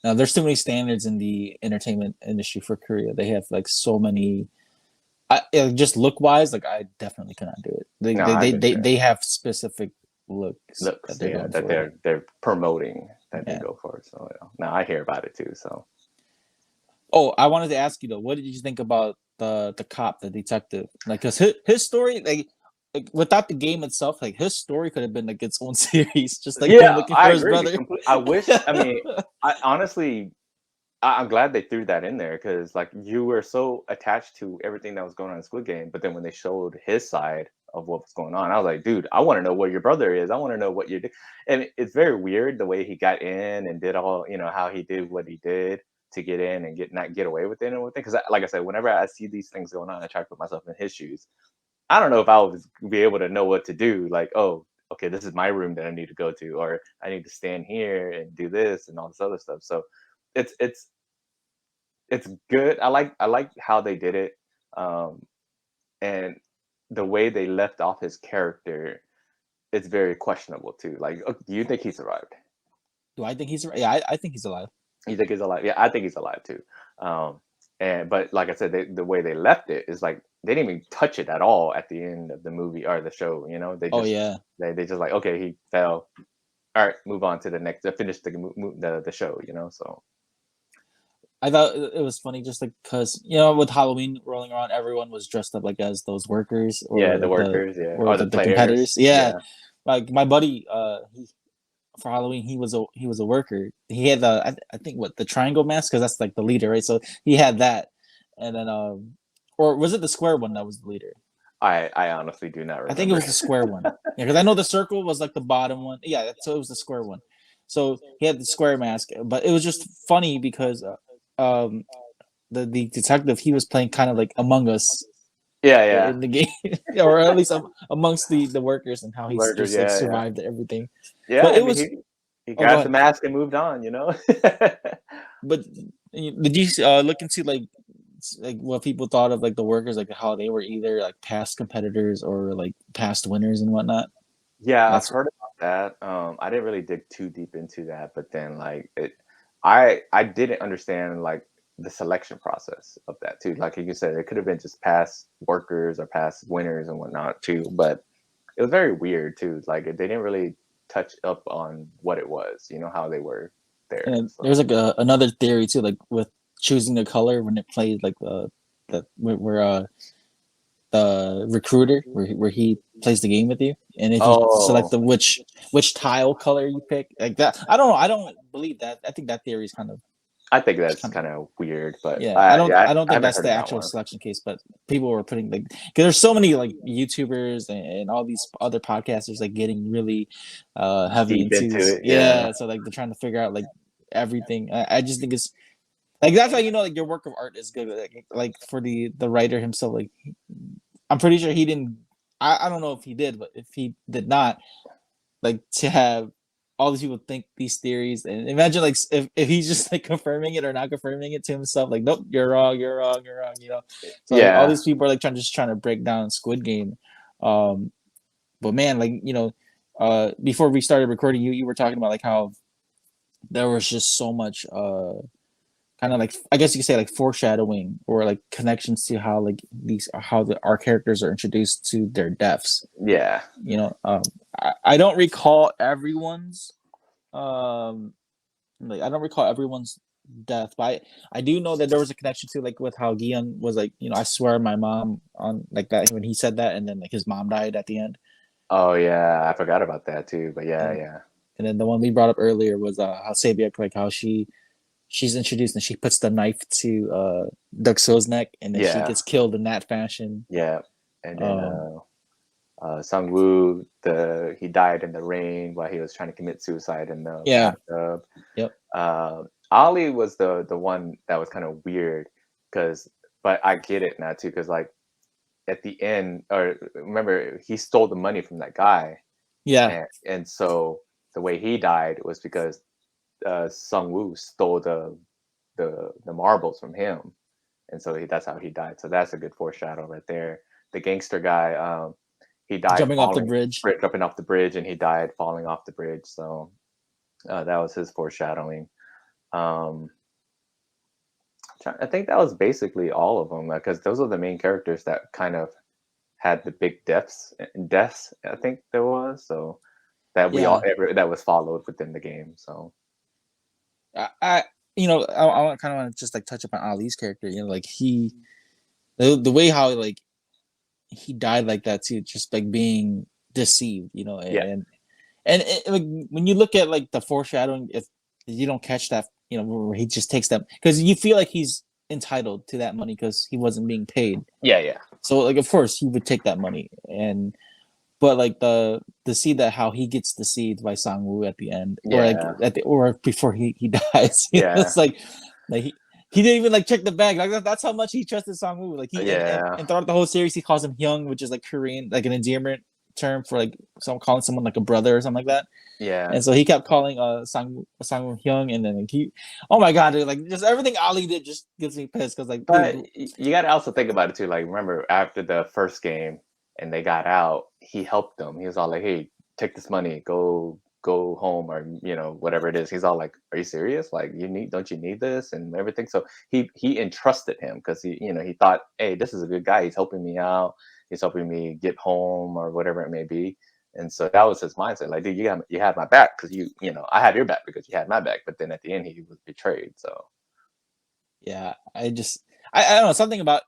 Now, there's too many standards in the entertainment industry for Korea. They have like so many. Just look wise, like I definitely cannot do it. They have specific looks that they're promoting. that Yeah. did go for it. So now I hear about it too. So Oh, I wanted to ask you though, what did you think about the cop, the detective? Like, cause his story, like without the game itself, like his story could have been like its own series, just like him yeah, looking I for his agree. brother. I wish. I mean, I honestly, I'm glad they threw that in there because like you were so attached to everything that was going on in Squid Game, but then when they showed his side of what was going on, I was like, dude, I want to know what your brother is. I want to know what you're doing. And it's very weird the way he got in and did all, how he did what he did to get in and not get away with it and everything. Because like I said, whenever I see these things going on, I try to put myself in his shoes. I don't know if I would be able to know what to do. Like, oh, okay, this is my room that I need to go to, or I need to stand here and do this and all this other stuff. So it's it's good. I like how they did it, um, and the way they left off his character. It's very questionable too. Like, do you think he survived? Do I think he's? Yeah, I think he's alive. You think he's alive? Yeah, I think he's alive too. Um, but like I said, the way they left it is like they didn't even touch it at all at the end of the movie or the show. They Oh just yeah, they just like, okay, he fell. All right, move on to the next. Finish the show. So I thought it was funny just like because with Halloween rolling around, everyone was dressed up like as those workers yeah, or the workers, yeah, or or the the players, competitors. Yeah, yeah. like my buddy, for Halloween he was a worker. He had I think what the triangle mask because that's like the leader, right? So he had that, and then or was it the square one that was the leader? I honestly do not I think it remember. was the square one. Yeah, because I know the circle was like the bottom one. Yeah, so it was the square one. So he had the square mask, but it was just funny because um the detective he was playing kind of like Among Us Yeah, yeah, in the game, or at least amongst the workers and how he's workers, just like yeah, yeah, survived everything. yeah. But I it mean, was. he Oh, go grabbed the ahead. mask and moved on. But did you look and see like what people thought of like the workers, like how they were either like past competitors or like past winners and whatnot? Yeah, I've That's heard about that. I didn't really dig too deep into that, but then like I didn't understand like the selection process of that too. Like you said, it could have been just past workers or past winners and whatnot too, but it was very weird too. Like they didn't really touch up on what it was, how they were and there. then So there's like another theory too, like with choosing the color when it played like the where the recruiter where he plays the game with you, and if you select oh, the which tile color you pick like that. I don't know. I don't believe that. I think that theory is I think that's kind of kind of weird, but yeah. I don't yeah, I don't I think haven't that's heard the of that actual one. selection case, but people were putting like because there's so many like YouTubers and all these other podcasters like getting really heavy Deep into into it, yeah. yeah. So like they're trying to figure out like everything. I just think it's like that's how like your work of art is good. Like for the writer himself, like I'm pretty sure he didn't. I don't know if he did, but if he did not, like to have all these people think these theories and imagine like if he's just like confirming it or not confirming it to himself, like nope, you're wrong, you're wrong, you're wrong. So like all Yeah, these people are like trying to break down Squid Game. But man, like before we started recording, you were talking about like how there was just so much kind of like I guess you could say like foreshadowing or like connections to how like our characters are introduced to their deaths. yeah. I don't recall everyone's like I don't recall everyone's death, but I do know that there was a connection to like with how Yeon was like I swear my mom on like that when he said that and then like his mom died at the end. Oh yeah, I forgot about that too. But yeah, and yeah, and then the one we brought up earlier was how Sabiak like how she's introduced and she puts the knife to Duck So's neck and then she yeah, gets killed in that fashion. yeah. And then Um, Sung Woo, he died in the rain while he was trying to commit suicide in the yeah, bathtub. yep, Ali was the one that was kind of weird but I get it now too, because like at the end, or remember he stole the money from that guy, yeah, and so the way he died was because Sung Woo stole the marbles from him, and so that's how he died. So that's a good foreshadow right there. The gangster guy, he died jumping off the falling, bridge. jumping off the bridge, and he died falling off the bridge. So that was his foreshadowing. Um, I think that was basically all of them because those are the main characters that kind of had the big deaths. I think there was so that we all Yeah, that was followed within the game. So I I kind of want to just like touch upon Ali's character. Like the way how like he died like that too, just like being deceived. Yeah, And like when you look at like the foreshadowing, if you don't catch that, where he just takes that because you feel like he's entitled to that money because he wasn't being paid. yeah. So like of course he would take that money, but like the see that how he gets deceived by Sang-woo at the end, or like Yeah, or before he dies. yeah, It's like he didn't even like check the bag. Like that's how much he trusted Sang-woo. Like he yeah. and throughout the whole series he calls him Hyung, which is like Korean, like an endearment term for like calling someone like a brother or something like that. Yeah, And so he kept calling Sang Hyung, and then like, oh my god, dude, like just everything Ali did just gets me pissed because like, but dude, you got to also think about it too. Like, remember after the first game and they got out, he helped them. He was all like, "Hey, take this money, go home, or whatever it is." He's all like, "Are you serious? Like, don't you need this and everything?" So he entrusted him because he thought, "Hey, this is a good guy. He's helping me out. He's helping me get home or whatever it may be." And so that was his mindset. Like, dude, you had my back because I had your back because you had my back. But then at the end, he was betrayed. So yeah, I don't know, something about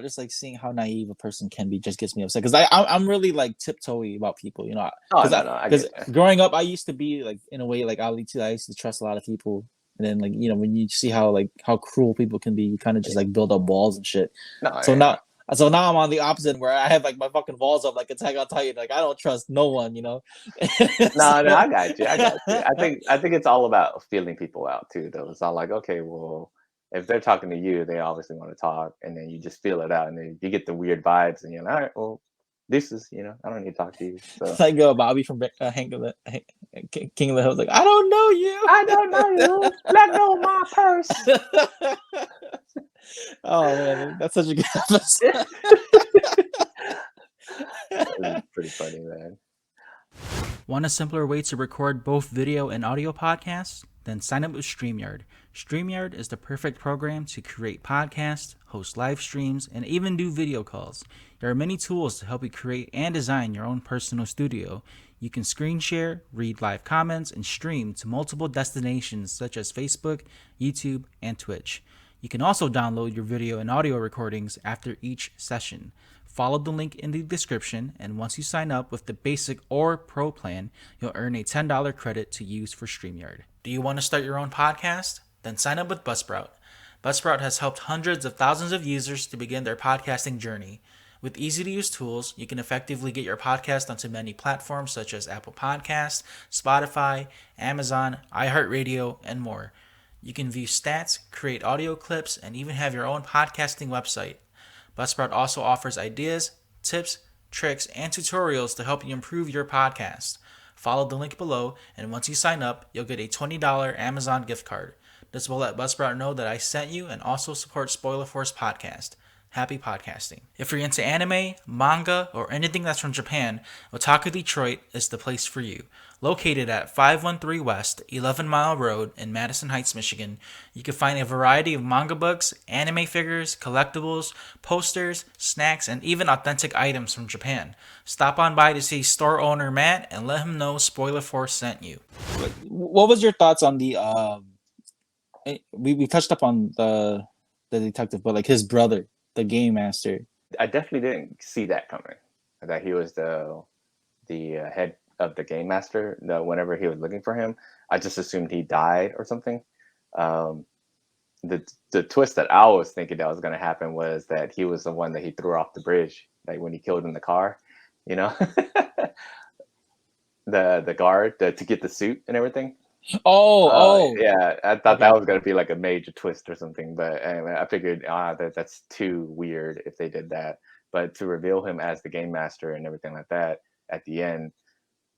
just like seeing how naive a person can be just gets me upset because I'm really like tiptoey about people, oh because no, I because get that. growing up I used to be like in a way like Ali too. I used to trust a lot of people, and then like when you see how cruel people can be, you kind of just like build up walls and shit. No, So yeah. now I'm on the opposite where I have like my fucking walls up like Attack on Titan. Like I don't trust no one. No, So I got you. I got you. I think it's all about feeling people out too, though. It's not like, okay, well, if they're talking to you, they obviously want to talk, and then you just feel it out, and then you get the weird vibes, and you're like, all right, well, this is, I don't need to talk to you. So like Bobby from King of the Hills, like I don't know you. I don't know you. Let go of my purse. Oh man, that's such a good episode. It's pretty funny, man. Want a simpler way to record both video and audio podcasts? Then sign up with StreamYard. StreamYard is the perfect program to create podcasts, host live streams, and even do video calls. There are many tools to help you create and design your own personal studio. You can screen share, read live comments, and stream to multiple destinations such as Facebook, YouTube, and Twitch. You can also download your video and audio recordings after each session. Follow the link in the description, and once you sign up with the basic or pro plan, you'll earn a $10 credit to use for StreamYard. Do you want to start your own podcast? Then sign up with Buzzsprout. Buzzsprout has helped hundreds of thousands of users to begin their podcasting journey. With easy-to-use tools, you can effectively get your podcast onto many platforms such as Apple Podcasts, Spotify, Amazon, iHeartRadio, and more. You can view stats, create audio clips, and even have your own podcasting website. Buzzsprout also offers ideas, tips, tricks, and tutorials to help you improve your podcast. Follow the link below, and once you sign up, you'll get a $20 Amazon gift card. This will let Buzzsprout know that I sent you and also support Spoiler Force Podcast. Happy podcasting. If you're into anime, manga, or anything that's from Japan, Otaku Detroit is the place for you. Located at 513 West, 11 Mile Road in Madison Heights, Michigan, you can find a variety of manga books, anime figures, collectibles, posters, snacks, and even authentic items from Japan. Stop on by to see store owner Matt and let him know Spoiler Force sent you. What was your thoughts on the we touched up on the detective, but like his brother, the game master? I definitely didn't see that coming. That he was the head of the game master. Whenever he was looking for him, I just assumed he died or something. Um, the twist that I was thinking that was going to happen was that he was the one that he threw off the bridge, like when he killed in the car, you know, the guard to get the suit and everything. Yeah, I thought Okay. that was gonna be like a major twist or something, but I figured that's too weird if they did that. But to reveal him as the game master and everything like that at the end,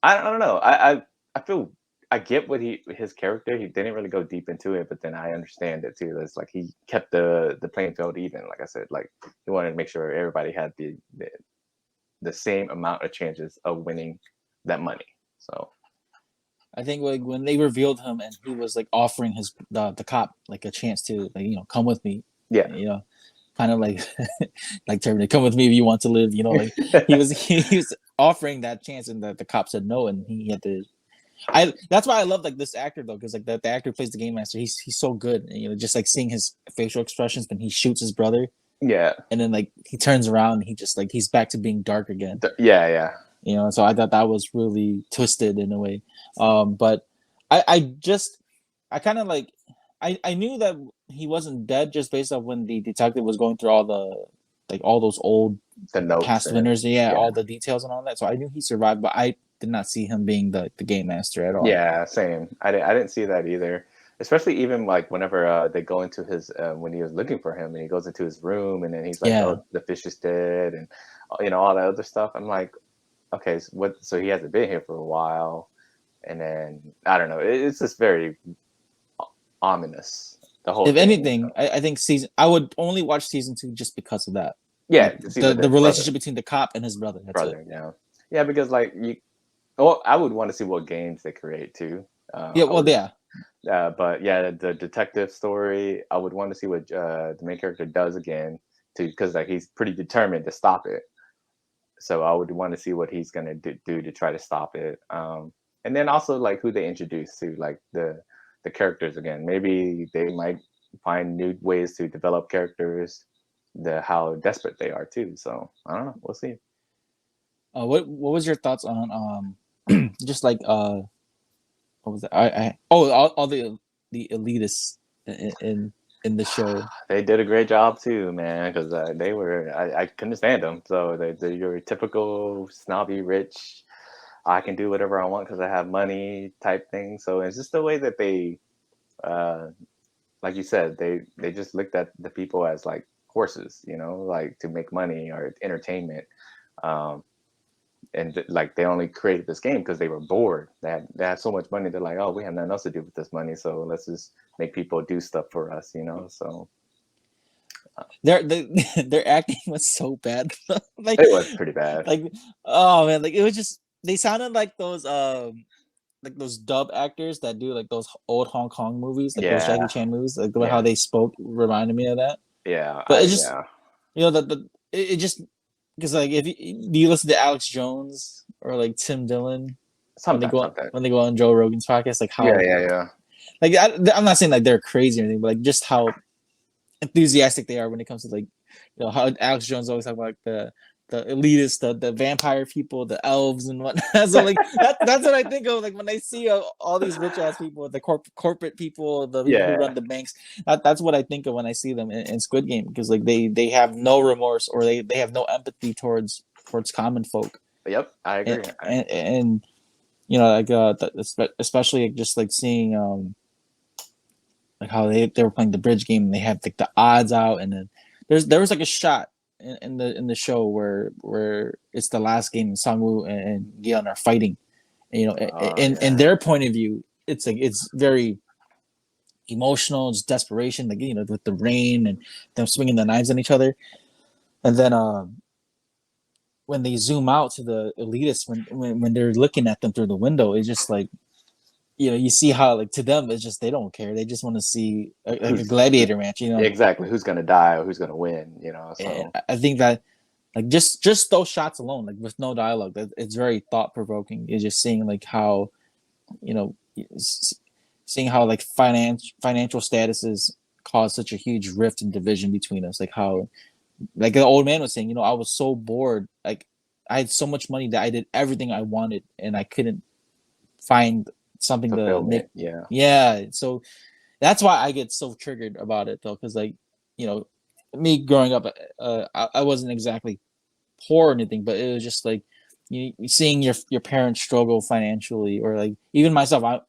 I don't know. I feel I get what his character. He didn't really go deep into it, but then I understand it too. It's like he kept the playing field even. Like I said, like he wanted to make sure everybody had the same amount of chances of winning that money. So. I think like when they revealed him and he was like offering the cop like a chance to like come with me, Yeah. kind of like like Terminator, come with me if you want to live, like he was offering that chance, and the cop said no, and he had to That's why I love like this actor though, because like the actor who plays the game master, he's so good. And, you know, just like seeing his facial expressions when he shoots his brother, Yeah, and then like he turns around and he just like he's back to being dark again. yeah. You know, so I thought that was really twisted in a way. But I kind of like I knew that he wasn't dead just based on when the detective was going through all those old The notes past and winners, all the details and all that. So I knew he survived, but I did not see him being the game master at all. yeah, same. I didn't see that either. Especially even like whenever they go into his when he was looking for him and he goes into his room and then he's like, Yeah. oh, the fish is dead and you know all that other stuff. I'm like, okay, so what? So he hasn't been here for a while, and then I don't know. It's just very ominous. The whole If thing. anything, I think I would only watch season 2 just because of that. Yeah, Like, to see the what their relationship between the cop and his brother. That's brother. it. Yeah, because like you, well, I would want to see what games they create too. Yeah, well, yeah. But yeah, the detective story, I would want to see what the main character does again, too, because like he's pretty determined to stop it. So I would want to see what he's gonna do to try to stop it. And then also like who they introduce to like the characters again. Maybe they might find new ways to develop characters, how desperate they are too. So I don't know. We'll see. What was your thoughts on just like what was that? All the elitists in the show. They did a great job too, man. Because I couldn't stand them. So they're your typical snobby rich. I can do whatever I want because I have money type thing. So it's just the way that they, like you said, they just looked at the people as like horses, you know, like to make money or entertainment. Um, and like they only created this game because they were bored. They had so much money. They're like, oh, we have nothing else to do with this money, so let's just make people do stuff for us, you know. So their acting was so bad. Like it was pretty bad. Like oh man, like it was just they sounded like those dub actors that do like those old Hong Kong movies, like those Jackie Chan movies. Like how they spoke reminded me of that. Yeah, but it just you know it just because like if do you listen to Alex Jones or like Tim Dillon when they go on Joe Rogan's podcast, like how like I'm not saying like they're crazy or anything, but like just how enthusiastic they are when it comes to like you know how Alex Jones always talk about like the elitists, the vampire people, the elves and whatnot. So like that's what I think of like when I see all these rich ass people, the corporate people, the people who run the banks. That's what I think of when I see them in Squid Game, because like they have no remorse or they have no empathy towards common folk. Yep, I agree. And you know like especially just like seeing like how they were playing the bridge game and they had like the odds out, and then there was like a shot in the show where it's the last game and Sangwoo and Yeon are fighting, and, you know, in their point of view, it's like it's very emotional, it's desperation, like you know, with the rain and them swinging the knives on each other, and then when they zoom out to the elitists when they're looking at them through the window, it's just like you know, you see how like to them it's just they don't care. They just want to see a gladiator match, you know. Exactly, who's gonna die or who's gonna win, you know. So and I think that like just those shots alone, like with no dialogue, it's very thought provoking. It's just seeing like how, you know, seeing how like financial statuses cause such a huge rift and division between us. Like how, like the old man was saying, you know, I was so bored. Like I had so much money that I did everything I wanted, and I couldn't find something to make. Yeah. So that's why I get so triggered about it though, because like you know, me growing up, I wasn't exactly poor or anything, but it was just like you seeing your parents struggle financially, or like even myself, I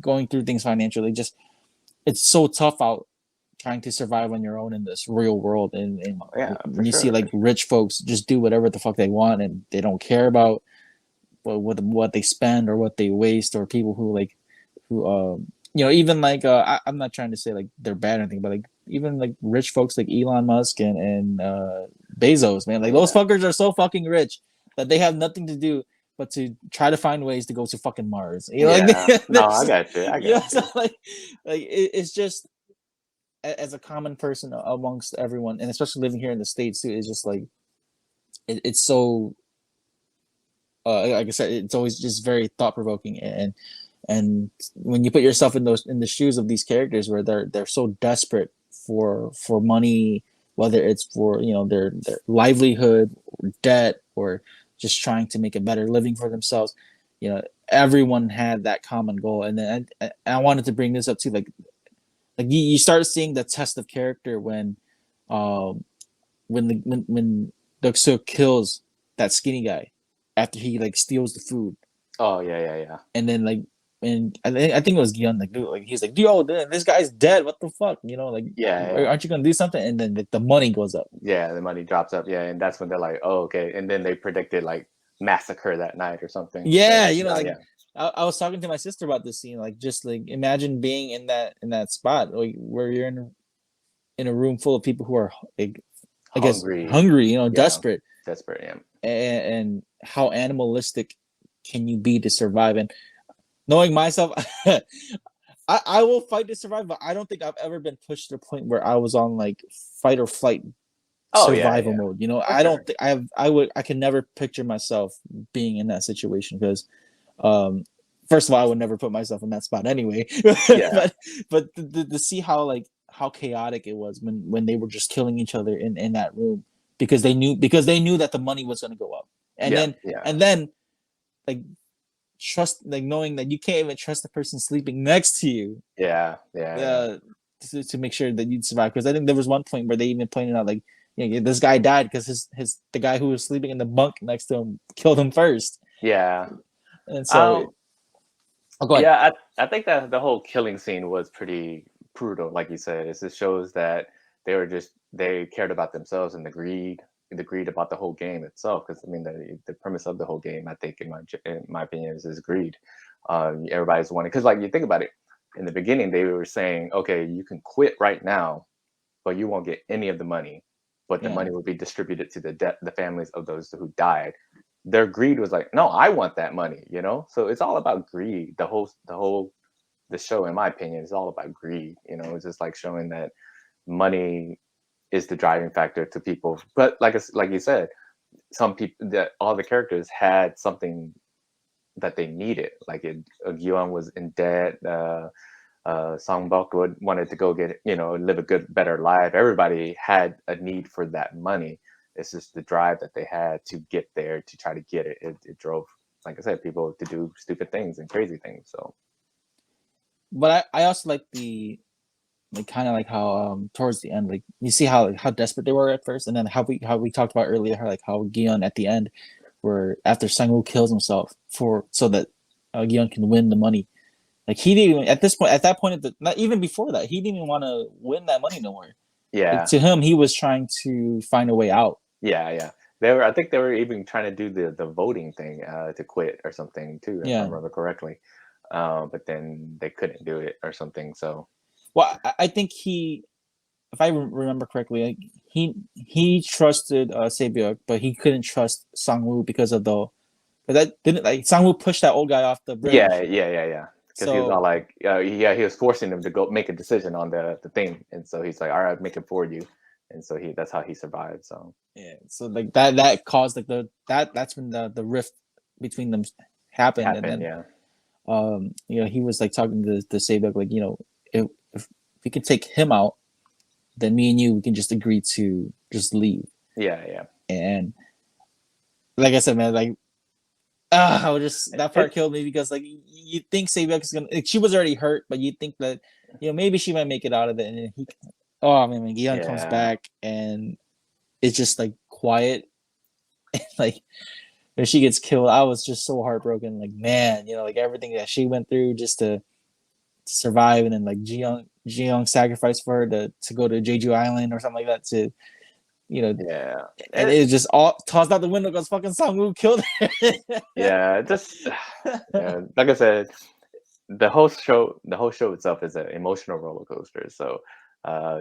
going through things financially. Just it's so tough out trying to survive on your own in this real world, and you see like rich folks just do whatever the fuck they want, and they don't care about what they spend or what they waste, or people who you know, even like I'm not trying to say like they're bad or anything, but like even like rich folks like Elon Musk and Bezos, man, like those fuckers are so fucking rich that they have nothing to do but to try to find ways to go to fucking Mars. You know, no, I got you. I got you. So like it's just as a common person amongst everyone, and especially living here in the States too, it's just like it's so like I said, it's always just very thought provoking, and when you put yourself in the shoes of these characters where they're so desperate for money, whether it's for their livelihood or debt or just trying to make a better living for themselves, everyone had that common goal. And then I wanted to bring this up too, like you start seeing the test of character when Deok-soo kills that skinny guy after he like steals the food. Oh yeah. And then and I think it was Yeon, like, dude, like he's like, yo, this guy's dead. What the fuck, like, Yeah. aren't you gonna do something? And then the money goes up. Yeah, the money drops up. Yeah, and that's when they're like, oh, okay. And then they predicted like massacre that night or something. Yeah, So, like yeah. I was talking to my sister about this scene, like just like imagine being in that spot, like where you're in a room full of people who are like, I guess hungry, desperate. Desperate, yeah. And how animalistic can you be to survive? And knowing myself, I will fight to survive, but I don't think I've ever been pushed to the point where I was on like fight or flight survival mode. I don't think I can never picture myself being in that situation because first of all, I would never put myself in that spot anyway. Yeah. but to see how chaotic it was when they were just killing each other in that room because they knew that the money was going to go up. And then like trust, like knowing that you can't even trust the person sleeping next to you. Yeah. To make sure that you'd survive, because I think there was one point where they even pointed out like, this guy died because the guy who was sleeping in the bunk next to him killed him first. Yeah. And so go ahead. Yeah, I think that the whole killing scene was pretty brutal, like you said. It just shows that they cared about themselves and the greed about the whole game itself. Because I mean, the premise of the whole game, I think, in my opinion, is greed. Everybody's wanting, because like you think about it, in the beginning they were saying, okay, you can quit right now, but you won't get any of the money, but the money will be distributed to the families of those who died. Their greed was like, no, I want that money, So it's all about greed. The show, in my opinion, is all about greed. It's just like showing that money is the driving factor to people. But like you said, some people, that all the characters had something that they needed. Like Yeon was in debt. Sang-bok wanted to go get live a better life. Everybody had a need for that money. It's just the drive that they had to get there, to try to get it. It drove, like I said, people to do stupid things and crazy things. So, but I also like kind of like how towards the end, like you see how desperate they were at first, and then how we talked about earlier, how Yeon at the end, where after Sang-woo kills himself so that Yeon can win the money. Like he didn't even at that point, not even before that, he didn't even want to win that money no more. Yeah. Like, to him, he was trying to find a way out. Yeah. I think they were even trying to do the voting thing to quit or something too, if I remember correctly. But then they couldn't do it or something. So, well, I think if I remember correctly, like, he trusted Sae-byuk, but he couldn't trust Sang-woo because that didn't, like, Sang-woo pushed that old guy off the bridge. Yeah. Because he was all like, he was forcing him to go make a decision on the thing, and so he's like, all right, make it for you, and so that's how he survived. So yeah, so like that caused like that's when the rift between them happened. And then he was like talking to Sae-byuk, like, if we can take him out, then me and you, we can just agree to just leave. Yeah. And like I said, man, like, I would just, that part killed me, because like you think Sae-byuk is gonna, like, she was already hurt, but you think that maybe she might make it out of it, and then Yeon comes back and it's just like quiet, and like when she gets killed, I was just so heartbroken. Like, man, like everything that she went through just to survive, and then like Jeong sacrificed for her to go to Jeju Island or something like that to. And it just all tossed out the window because fucking Sang-woo killed her. Like I said, the whole show itself is an emotional roller coaster. So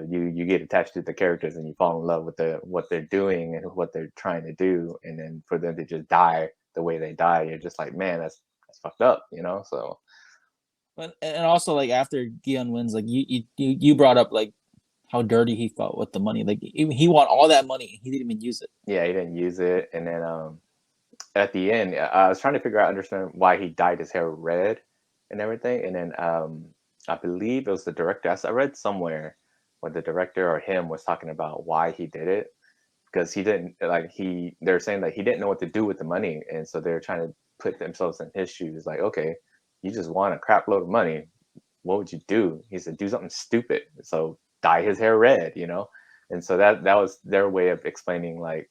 you get attached to the characters and you fall in love with what they're doing and what they're trying to do, and then for them to just die the way they die, you're just like, man, that's fucked up, So, and also like after Yeon wins, like you brought up like how dirty he felt with the money. Like he won all that money, he didn't even use it. Yeah, he didn't use it, and then at the end, I was trying to understand why he dyed his hair red and everything. And then I believe it was the director. I read somewhere where the director or him was talking about why he did it, because he didn't they're saying that he didn't know what to do with the money, and so they're trying to put themselves in his shoes. Like, okay, you just want a crap load of money. What would you do? He said, do something stupid. So dye his hair red, And so that was their way of explaining, like,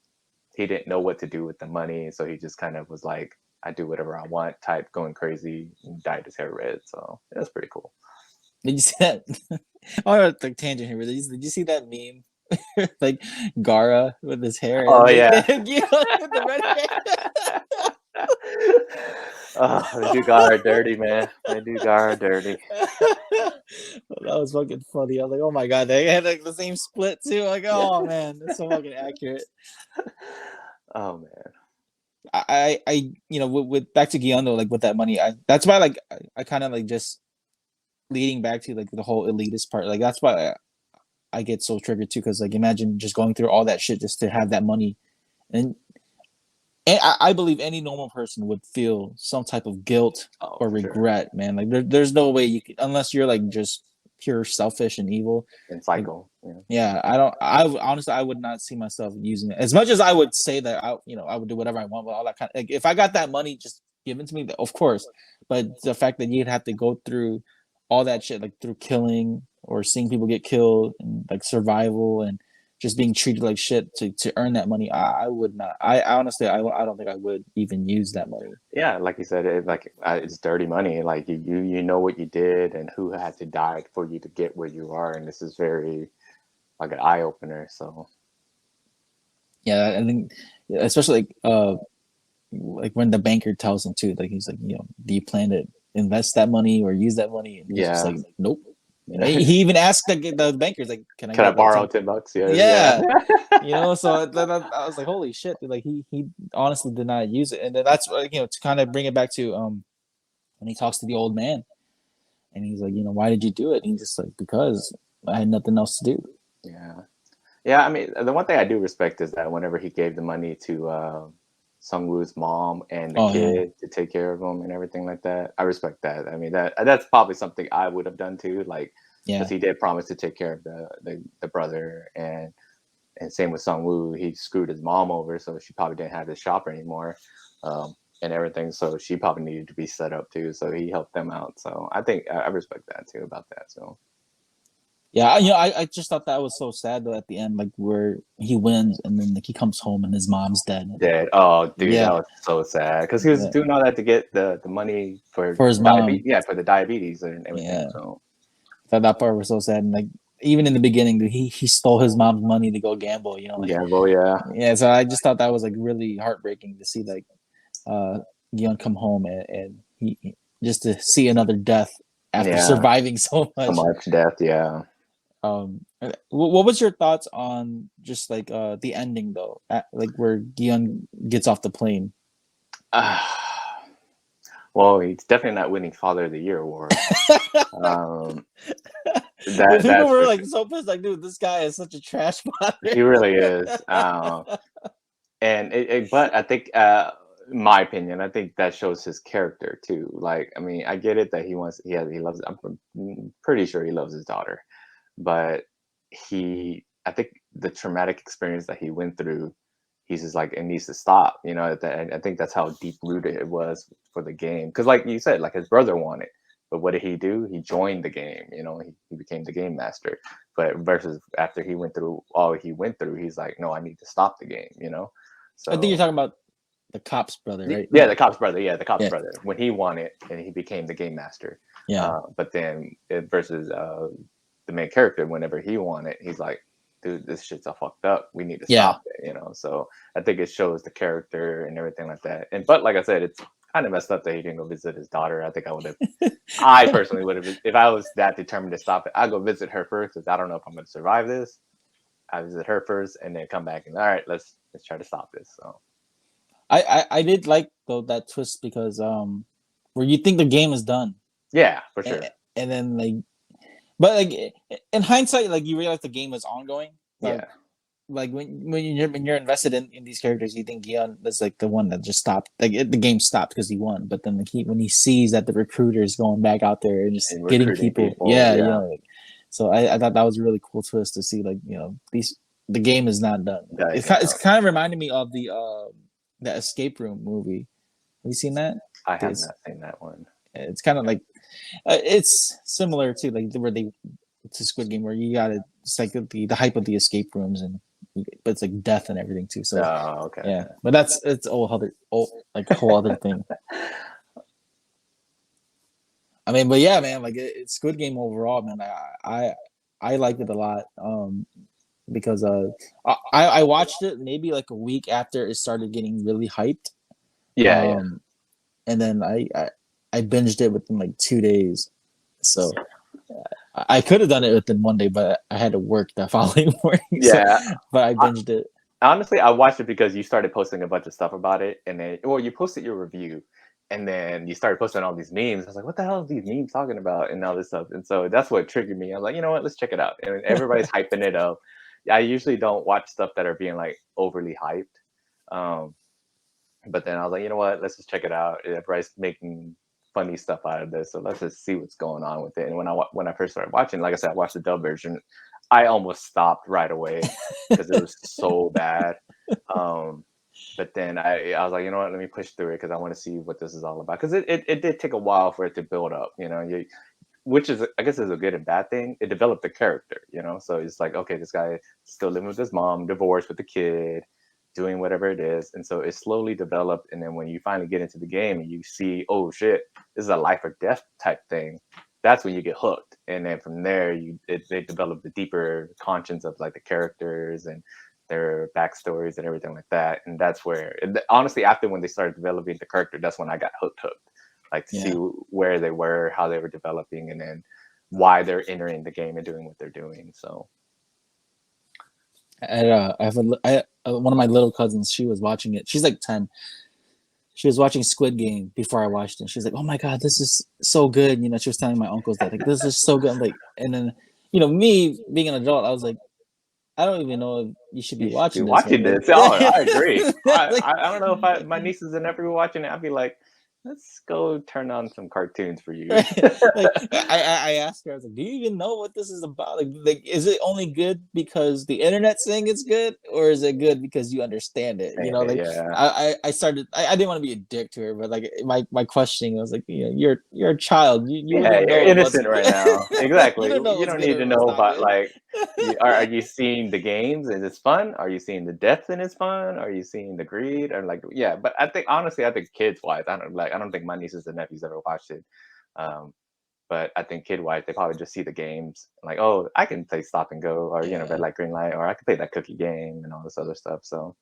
he didn't know what to do with the money, so he just kind of was like, I do whatever I want type, going crazy, and dyed his hair red. So it was pretty cool. Did you see that? Oh, like tangent here. But did you see that meme? Like Gara with his hair. Oh, and yeah. With the red hair. Oh, they do Gara dirty, man. They do Gara dirty. That was fucking funny. I was like, oh my god, they had like the same split too. Like, oh man, that's so fucking accurate. Oh man. I with back to Yeon though, like with that money, that's why like I kind of like just leading back to like the whole elitist part. Like that's why I get so triggered too, because like imagine just going through all that shit just to have that money, and I believe any normal person would feel some type of guilt or regret, man. Like there's no way you could, unless you're like just pure selfish and evil and psycho. Like, yeah, honestly I would not see myself using it as much as I would say that I would do whatever I want with all that kind of, like if I got that money just given to me, of course, but the fact that you'd have to go through all that shit, like through killing or seeing people get killed and like survival and just being treated like shit to earn that money, I would not. I honestly, I don't think I would even use that money. Yeah, like you said, it's dirty money. Like you know what you did and who had to die for you to get where you are, and this is very like an eye opener. So yeah, I think especially like when the banker tells him too, like he's like, do you plan to invest that money or use that money? And he's just like, nope. He even asked the bankers, like, can I borrow $10? Yeah. So I was like, holy shit, dude. Like he honestly did not use it. And then that's to kind of bring it back to when he talks to the old man and he's like, why did you do it? And he's just like, because I had nothing else to do. Yeah, I mean, the one thing I do respect is that whenever he gave the money to Sungwoo's mom and the kid to take care of him and everything like that, I respect that. I mean, that's probably something I would have done too. Like, because he did promise to take care of the brother, and same with Sungwoo, he screwed his mom over, so she probably didn't have the shop anymore, and everything. So she probably needed to be set up too. So he helped them out. So I think I respect that too about that. So. Yeah, I just thought that was so sad though at the end, like where he wins and then like he comes home and his mom's dead. Oh, dude, that was so sad because he was doing all that to get the money for his mom. Yeah, for the diabetes and everything. Yeah. So I thought that part was so sad, and like even in the beginning, he stole his mom's money to go gamble. Like, gamble, yeah. Yeah, so I just thought that was like really heartbreaking to see like Yeon come home and he just to see another death after surviving so much death. Yeah. What was your thoughts on just like the ending though, like where Yeon gets off the plane? Well, he's definitely not winning Father of the Year award. People were like so pissed, like, dude, this guy is such a trash father. He really is. But I think, in my opinion, I think that shows his character too. Like, I mean, I get it that he loves. I'm pretty sure he loves his daughter. But I think the traumatic experience that he went through, he's just like, it needs to stop. I think that's how deep rooted it was for the game. Because like you said, like his brother won it, but what did he do? He joined the game. He became the game master. But versus after he went through all he went through, he's like, no, I need to stop the game. So I think you're talking about the cop's brother, right? Yeah, the cop's brother. Yeah, the cop's brother. When he won it and he became the game master. Yeah. But then versus the main character, whenever he won it, he's like, dude, this shit's all fucked up. We need to stop it, So I think it shows the character and everything like that. But like I said, it's kind of messed up that he didn't go visit his daughter. I think I personally would have, if I was that determined to stop it, I'd go visit her first because I don't know if I'm going to survive this. I visit her first and then come back and all right, let's try to stop this. So I did like though that twist because where you think the game is done. Yeah, for sure. And then like. But like in hindsight, like you realize the game is ongoing. Yeah. like when you're invested in these characters, you think Yeon is like the one that just stopped. Like the game stopped because he won, but then like when he sees that the recruiter is going back out there and just And getting recruiting people, people, yeah. like, so I thought that was a really cool twist to see, like, the game is not done. That, It's kind of reminding me of the escape room movie. Have you seen that? I have This not seen that one. It's kind of like it's similar to like where they to Squid Game, where you got to it's like the hype of the escape rooms, but it's like death and everything too. So Oh, okay. yeah, but it's like a whole other thing. I mean, but yeah, man, like it's Squid Game overall, man. I liked it a lot. Because I watched it maybe like a week after it started getting really hyped. Yeah. And then I binged it within like 2 days. So I could have done it within one day, but I had to work that following morning. Yeah. So, but I binged it. Honestly, I watched it because you started posting a bunch of stuff about it, and then, well, you posted your review, and then you started posting all these memes. I was like, what the hell are these memes talking about, and all this stuff. And so that's what triggered me. I was like, you know what, let's check it out. And everybody's hyping it up. I usually don't watch stuff that are being like overly hyped. But then I was like, you know what, let's just check it out. Everybody's making funny stuff out of this, so let's just see what's going on with it. And when I first started watching, like I said, I watched the dub version. I almost stopped right away because it was so bad. But then I was like, you know what, let me push through it because I want to see what this is all about. Because it did take a while for it to build up, which is, I guess, is a good and bad thing. It developed the character, so it's like, okay, this guy still living with his mom, divorced with the kid, doing whatever it is. And so it slowly developed. And then when you finally get into the game and you see, oh shit, this is a life or death type thing, that's when you get hooked. And then from there, they develop the deeper conscience of like the characters and their backstories and everything like that. And that's where, honestly, after when they started developing the character, that's when I got hooked. Like to see where they were, how they were developing, and then why they're entering the game and doing what they're doing. So I have one of my little cousins. She was watching it. She's like 10. She was watching Squid Game before I watched it. She's like, "Oh my god, this is so good!" She was telling my uncles that like this is so good. I'm like, and then me being an adult, I was like, I don't even know if you should be watching this. Oh, I agree. Like, I don't know if my nieces and nephew were watching it, I'd be like, let's go turn on some cartoons for you. like, I asked her, I was like, do you even know what this is about? Like, is it only good because the internet's saying it's good, or is it good because you understand it? I started. I didn't want to be a dick to her, but like my questioning, I was like, you're a child. You you're innocent right now. Exactly. you don't need to know about like. Are you seeing the games and it's fun? Are you seeing the depth and it's fun? Are you seeing the greed? Or like, yeah, but I think kids wise, I don't think my nieces and nephews ever watched it. But I think kid wise, they probably just see the games like, oh, I can play stop and go, or red light, green light, or I can play that cookie game and all this other stuff. So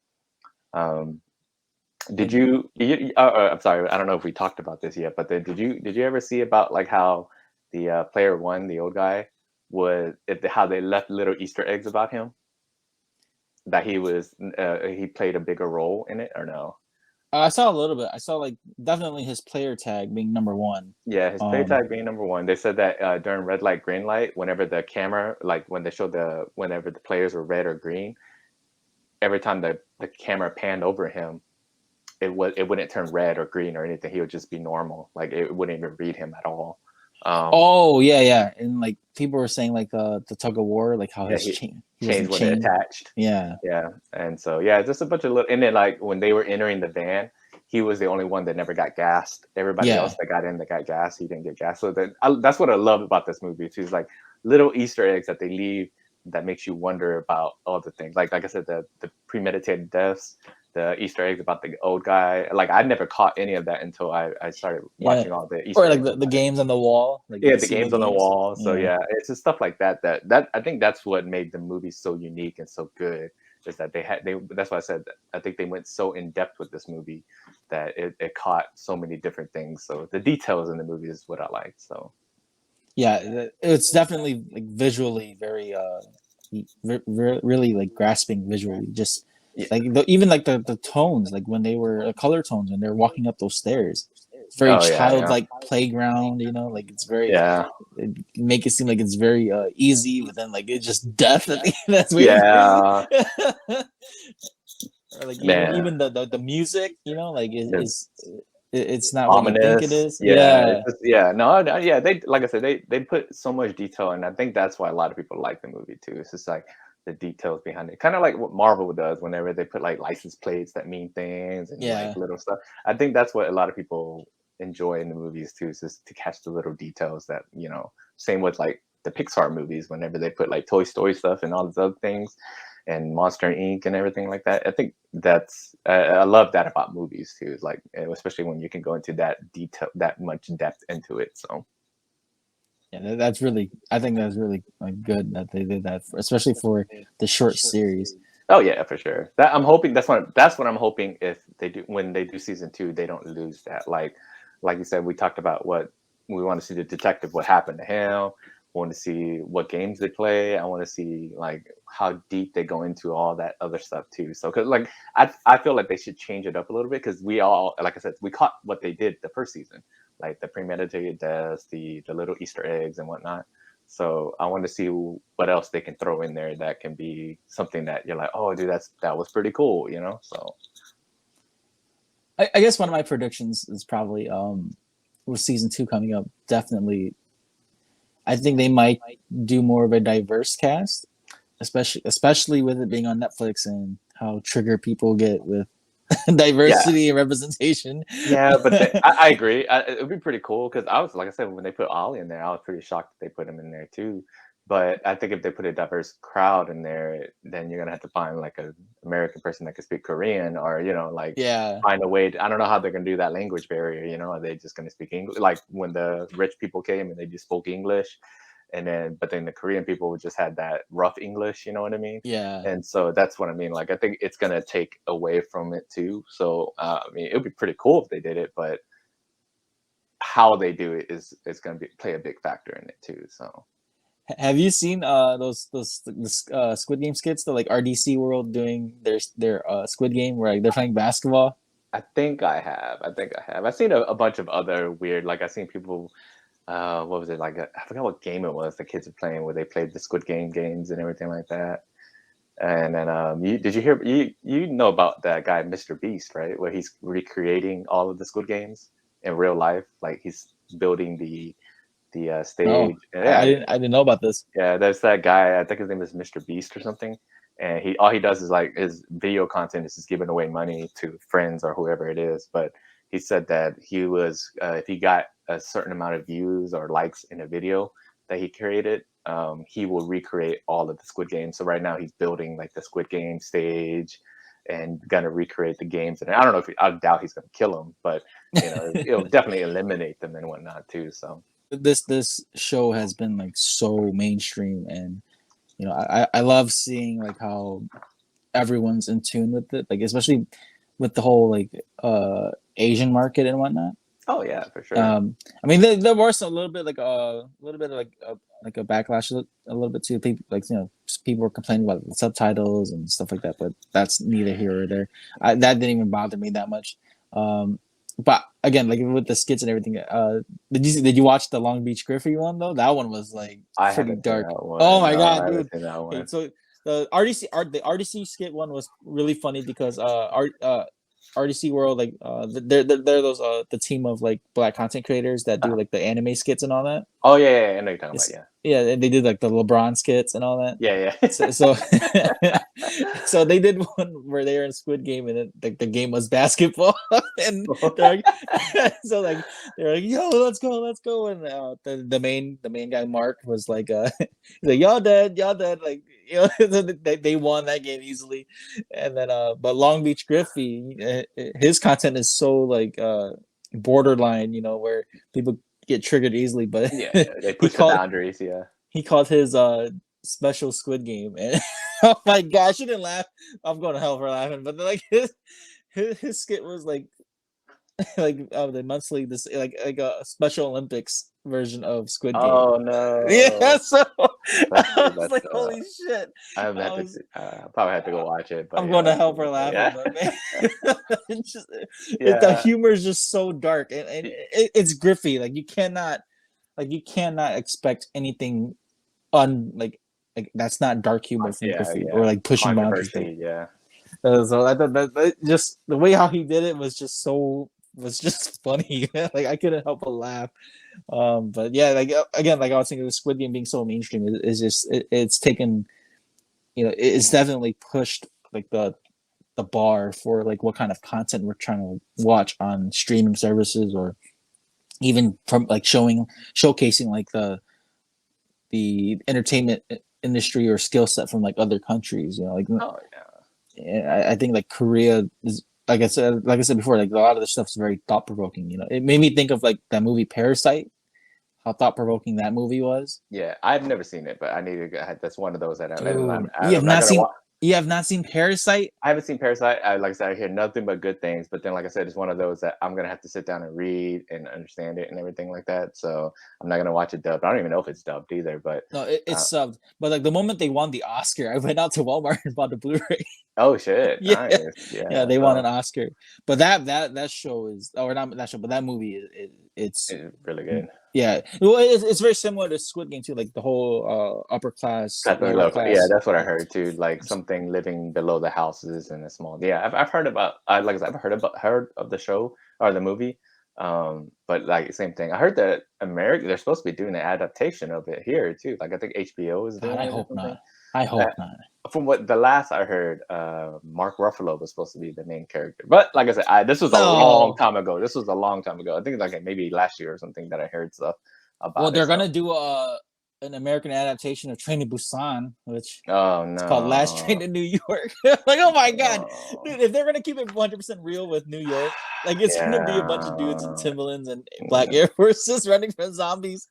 did you I'm sorry, I don't know if we talked about this yet, but did you ever see about like how the player one, the old guy, how they left little Easter eggs about him, that he played a bigger role in it, or no? I saw a little bit. I saw like definitely his player tag being number one. Yeah, his player tag being number one. They said that during red light, green light, whenever the camera, like when they showed whenever the players were red or green, every time the camera panned over him, it wouldn't turn red or green or anything. He would just be normal. Like it wouldn't even read him at all. Yeah, and like people were saying like the tug of war, like how his chains were attached. Yeah, and so just a bunch of little. And then like when they were entering the van, he was the only one that never got gassed. Everybody else that got in that got gassed, he didn't get gassed. So that's what I love about this movie too. Is like little Easter eggs that they leave that makes you wonder about all the things. Like I said, the premeditated deaths. The Easter eggs about the old guy. Like I never caught any of that until I started watching all the Easter eggs. Or like the games on the wall. Like the games on the wall. So it's just stuff like that. That I think that's what made the movie so unique and so good. Is that that's why I said that I think they went so in depth with this movie that it caught so many different things. So the details in the movie is what I like. So yeah, it's definitely like visually very really like grasping visually. Just like even like the tones, like when they were color tones when they were walking up those stairs. very Oh, yeah, childlike playground. Like it's very yeah, make it seem like it's very easy, but then like it's just death at the end that's waiting for yeah, you. Or like man. even the music, like The it's not what you think it ominous. is. Yeah, it's Yeah, just, yeah, no, yeah. They, like I said, they put so much detail, and I think that's why a lot of people like the movie too. It's just like the details behind it, kind of like what Marvel does whenever they put like license plates that mean things and like yeah. little stuff. I think that's what a lot of people enjoy in the movies too, is just to catch the little details that Same with like the Pixar movies, whenever they put like Toy Story stuff and all these other things, and Monster Inc. and everything like that. I think that's I love that about movies too. Is like, especially when you can go into that detail, that much depth into it. So Yeah, that's really. I think that's really like good that they did that, especially for the short series. oh yeah, for sure. That I'm hoping that's what I'm hoping, if they do, when they do season 2, they don't lose that. Like you said, we talked about what we want to see, the detective, what happened to him. I want to see what games they play. I want to see like how deep they go into all that other stuff too. So, cause like I feel like they should change it up a little bit, because we all, like I said, we caught what they did the first season, like the premeditated deaths, the little Easter eggs and whatnot. So I want to see what else they can throw in there that can be something that you're like, oh, dude, that was pretty cool. So I guess one of my predictions is probably with season 2 coming up. Definitely, I think they might do more of a diverse cast, especially with it being on Netflix and how trigger people get with yeah, diversity and representation. yeah, but I agree. It would be pretty cool, because I was, like I said, when they put Ollie in there, I was pretty shocked that they put him in there too. But I think if they put a diverse crowd in there, then you're gonna have to find like a American person that can speak Korean, or like Yeah, find a way. I don't know how they're gonna do that language barrier. Are they just gonna speak English? Like when the rich people came and they just spoke English, and then the Korean people just had that rough English. You know what I mean? yeah. And so that's what I mean. Like I think it's gonna take away from it too. So I mean, it would be pretty cool if they did it, but how they do it is gonna play a big factor in it too. So Have you seen those Squid Game skits? The like RDC World doing their Squid Game where like, they're playing basketball. I think I have. I think I have. I've seen a bunch of other weird. Like I've seen people. What was it like? I forgot what game it was. The kids were playing, where they played the Squid Game games and everything like that. And then, did you hear? You know about that guy, Mr. Beast, right? Where he's recreating all of the Squid Games in real life. Like he's building the No, stage. I Yeah, didn't know about this. yeah. There's that guy. I think his name is Mr. Beast or something. And he all he does is like his video content is just giving away money to friends or whoever it is. But he said that he was, if he got a certain amount of views or likes in a video that he created, he will recreate all of the Squid Games. So right now he's building like the Squid Game stage and gonna recreate the games. And I don't know I doubt he's gonna kill them, but it'll definitely eliminate them and whatnot too. So This show has been like so mainstream, and I love seeing like how everyone's in tune with it, like especially with the whole like Asian market and whatnot. oh yeah, for sure. I mean, there was a little bit of like a backlash a little bit too. People like people were complaining about the subtitles and stuff like that, but that's neither here or there. That didn't even bother me that much. But again, like with the skits and everything, did you watch the Long Beach Griffey one though? That one was like I pretty haven't seen dark. that one. Oh my No, I god, haven't dude! seen that Okay, one. so the RDC skit one was really funny because RDC World like they're those the team of like black content creators that do like the anime skits and all that. Oh yeah, I know you're talking about. Yeah, Yeah, and they did like the LeBron skits and all that. yeah. So so they did one where they were in Squid Game and like the game was basketball and they're like, so like they're like, yo, let's go, and the main guy Mark was like he's like, y'all dead, like so they won that game easily. And then but Long Beach Griffey, his content is so like borderline, where people get triggered easily, but Yeah, they he push the called boundaries. Yeah. he called his special Squid Game, and oh my gosh, you didn't laugh. I'm going to hell for laughing, but like his skit was like like the monthly this like a Special Olympics version of Squid Game. Oh Yeah, no, so that's I was that's. like, holy shit! I haven't I had was to. Probably have to go watch it, but I'm yeah, going to that's help her really laughing, yeah, but man, it's just the yeah, humor is just so dark and it's griffy. Like you cannot expect anything like that's not dark humor from yeah, Griffey or yeah. like pushing boundaries. Controversy, yeah. So I thought that just the way how he did it was just funny. Like I couldn't help but laugh. But yeah, like again, like I was thinking, the Squid Game being so mainstream is just it's taken, it's definitely pushed like the bar for like what kind of content we're trying to watch on streaming services or even from like showcasing like the entertainment industry or skill set from like other countries. Like Oh yeah. I think like Korea is like I said before, like a lot of the stuff is very thought provoking. It made me think of like that movie Parasite, how thought provoking that movie was. Yeah, I've never seen it, but I need to. That's one of those that Dude, I'm not gonna watch. you have not seen Parasite? I haven't seen Parasite. Like I said, I hear nothing but good things. But then, like I said, it's one of those that I'm gonna have to sit down and read and understand it and everything like that. So I'm not gonna watch it dubbed. I don't even know if it's dubbed either. But No, it's subbed. But like the moment they won the Oscar, I went out to Walmart and bought the Blu-ray. oh shit, Yeah, nice. yeah, Yeah, they won so an Oscar. But that show is, or not that show, but that movie it's it's really good. yeah. Well, it's very similar to Squid Game too, like the whole upper class, Definitely lower local. Yeah, class. that's what I heard too. Like something living below the houses in a small. Yeah, I've heard about. Like I said, I've heard of the show or the movie. But like same thing. I heard that America they're supposed to be doing an adaptation of it here too. Like I think HBO is God, doing I it or hope something. not. I hope not. From what the last I heard, Mark Ruffalo was supposed to be the main character. But like I said, this was a long No. time ago. This was a long time ago. I think it's like maybe last year or something that I heard stuff Well, about it. they're So, gonna do an American adaptation of Train to Busan, which oh it's called Last Train no, to New York. Like, oh my god, no. dude! If they're gonna keep it 100% real with New York, like it's gonna be a bunch of dudes in Yeah. Timberlands and Black Air Forces running from zombies.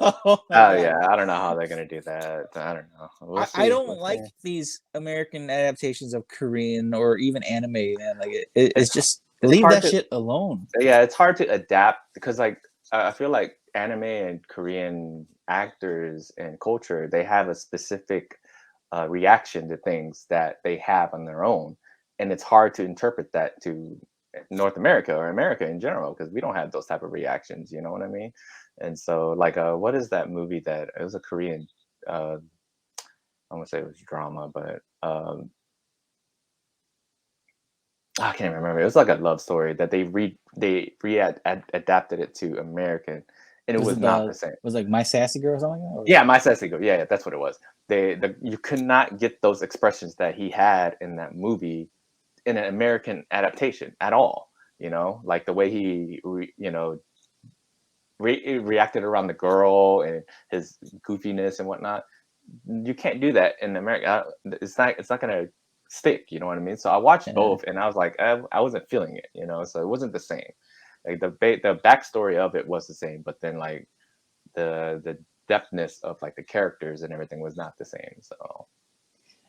Oh my Oh god. yeah, I don't know how they're gonna do that. I don't know. We'll I see. don't We'll like see. these American adaptations of Korean or even anime, man. Like it's It's just it's leave hard that to shit alone. yeah, it's hard to adapt because like I feel like anime and Korean actors and culture they have a specific reaction to things that they have on their own, and it's hard to interpret that to North America or America in general because we don't have those type of reactions. You know what I mean? And so like what is that movie that it was a Korean? I want to say it was drama, but I can't remember. It was like a love story that adapted it to American, and it Was was it not the same. like My Sassy Girl or something like that? Yeah, my sassy girl. Yeah, that's what it was. You could not get those expressions that he had in that movie in an American adaptation at all. Like the way reacted around the girl and his goofiness and whatnot. You can't do that in America. It's not gonna stick. You know what I mean? So I watched Yeah. both, and I was like, I wasn't feeling it. So it wasn't the same. Like the backstory of it was the same, but then like the depthness of like the characters and everything was not the same. So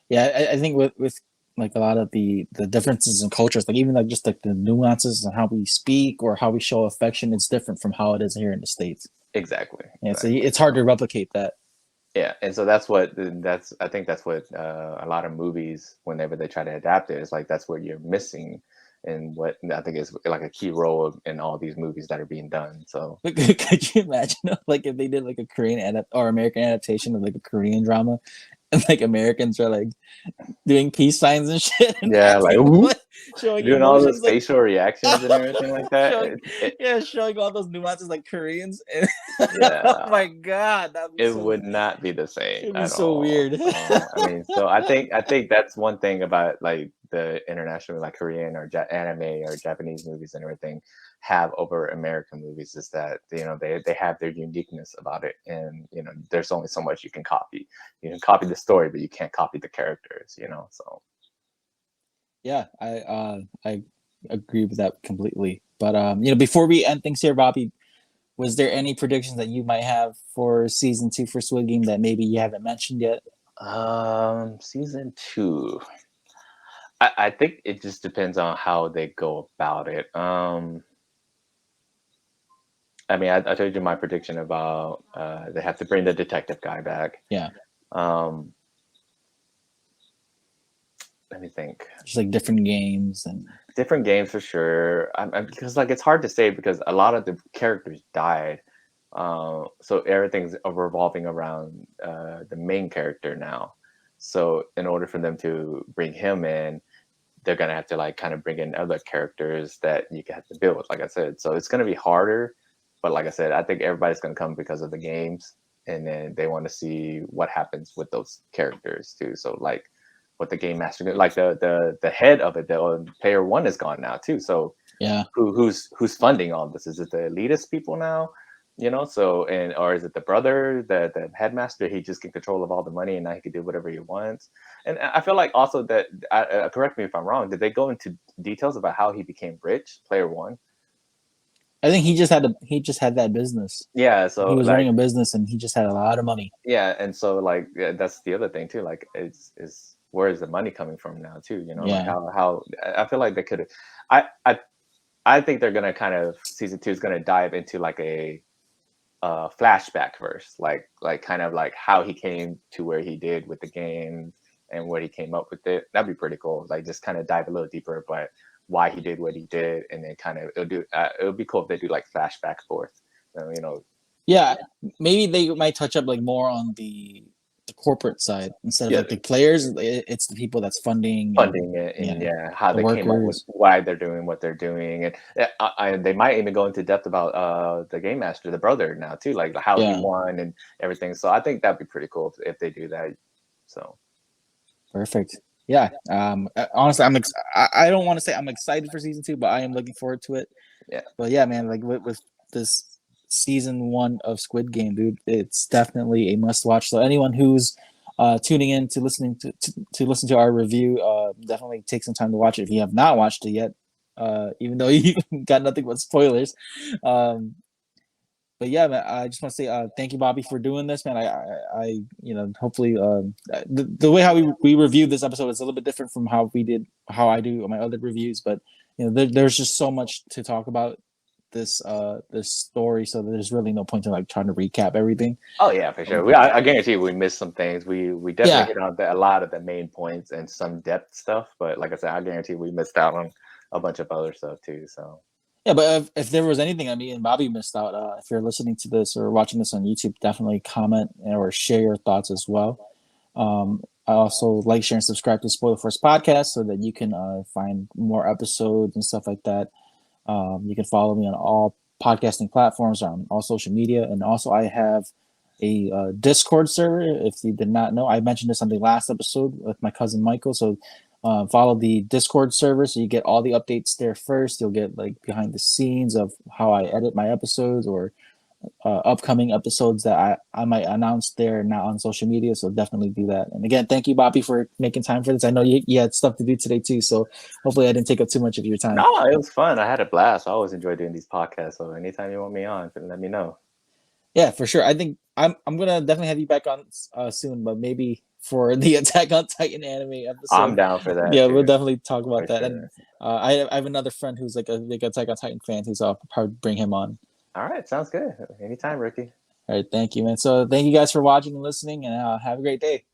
Yeah, I think with like a lot of the differences in cultures, like even like just like the nuances and how we speak or how we show affection, it's different from how it is here in the States. exactly. Yeah, so it's hard to replicate that. Yeah, and so I think that's what a lot of movies whenever they try to adapt it, it's like that's what you're missing, and what I think is like a key role in all these movies that are being done. So But could you imagine like if they did like a Korean or American adaptation of like a Korean drama, and like Americans are like doing peace signs and shit, and yeah, like acting, like, showing doing all those emotions like facial reactions and everything like that. showing all those nuances like Koreans. Oh Yeah, my god, it would not be the same it'd be at so all. weird. I mean, so I think that's one thing about like the international, like Korean or anime or Japanese movies and everything have over American movies is that they have their uniqueness about it, and there's only so much you can copy. You can copy the story, but you can't copy the characters. So Yeah, I agree with that completely. But before we end things here, Bobby, was there any predictions that you might have for season 2 for Squid Game that maybe you haven't mentioned yet? season 2. I think it just depends on how they go about it. I mean, I told you my prediction about they have to bring the detective guy back. Yeah, Um, let me think. just like different games and Different games for sure. Because like it's hard to say because a lot of the characters died. So everything's revolving around the main character now. So in order for them to bring him in, they're gonna have to like kind of bring in other characters that you have to build. Like I said, so it's gonna be harder. But like I said, I think everybody's gonna come because of the games, and then they want to see what happens with those characters too. So like what the game master, like the head of it, the player one is gone now too. So yeah. who's funding all this? Is it the elitist people now? You know, so and or is it the brother, the headmaster? He just get control of all the money, and now he can do whatever he wants. And I feel like also that correct me if I'm wrong. Did they go into details about how he became rich? Player one. I think he just had that business. Yeah, so He was like running a business and he just had a lot of money. yeah, and so like that's the other thing too. Like is where is the money coming from now too? You know, like Yeah. how I feel like they could have. I I think they're gonna kind of season two is gonna dive into like a flashback first, like kind of like how he came to where he did with the game and what he came up with it. That'd be pretty cool. Like just kind of dive a little deeper, but why he did what he did, and then kind of it'll be cool if they do like flashback forth. You know, Yeah, maybe they might touch up like more on the corporate side instead of yeah, like the players. It's the people that's funding and funding it and yeah, yeah, how the they came up with workers. why they're doing what they're doing, and they might even go into depth about the game master, the brother now too, like how he Yeah, won and everything. So I think that'd be pretty cool if they do that. So perfect. Yeah. Honestly, I don't want to say I'm excited for season 2, but I am looking forward to it. yeah. But yeah, man, like with this season 1 of Squid Game, dude, it's definitely a must watch. So anyone who's tuning in to listening to listen to our review, definitely take some time to watch it if you have not watched it yet. Even though you got nothing but spoilers. But yeah, man, I just want to say thank you, Bobby, for doing this, man. Hopefully, the way how we reviewed this episode is a little bit different from how I do my other reviews. But there's just so much to talk about this story, so there's really no point in like trying to recap everything. Oh yeah, for sure. I guarantee you we missed some things. We definitely Yeah, hit on a lot of the main points and some depth stuff. But like I said, I guarantee we missed out on a bunch of other stuff too. So yeah, but if there was anything I mean, and Bobby missed out, if you're listening to this or watching this on YouTube, definitely comment or share your thoughts as well. I also like, share, and subscribe to Spoiler Force Podcast so that you can find more episodes and stuff like that. You can follow me on all podcasting platforms, on all social media, and also I have a Discord server. If you did not know, I mentioned this on the last episode with my cousin Michael. So follow the Discord server so you get all the updates there first. You'll get like behind the scenes of how I edit my episodes or upcoming episodes that I might announce there, not on social media. So definitely do that. And again, thank you, Bobby, for making time for this. I know you had stuff to do today too, so hopefully I didn't take up too much of your time. no, it was fun. I had a blast. I always enjoy doing these podcasts. So anytime you want me on, let me know. Yeah, for sure. I think I'm gonna definitely have you back on soon, but maybe for the Attack on Titan anime I'm episode. down for that Yeah, we'll too, definitely talk for about that. And sure. I have another friend who's like a big Attack on Titan fan, who's I'll probably bring him on. All right, sounds good. Anytime, Ricky. All right, thank you, man. So thank you guys for watching and listening, and have a great day.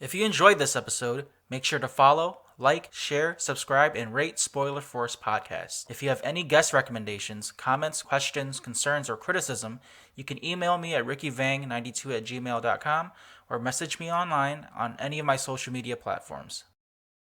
If you enjoyed this episode, make sure to follow, like, share, subscribe, and rate Spoiler Force Podcast. If you have any guest recommendations, comments, questions, concerns, or criticism, you can email me at rickyvang92@gmail.com or message me online on any of my social media platforms.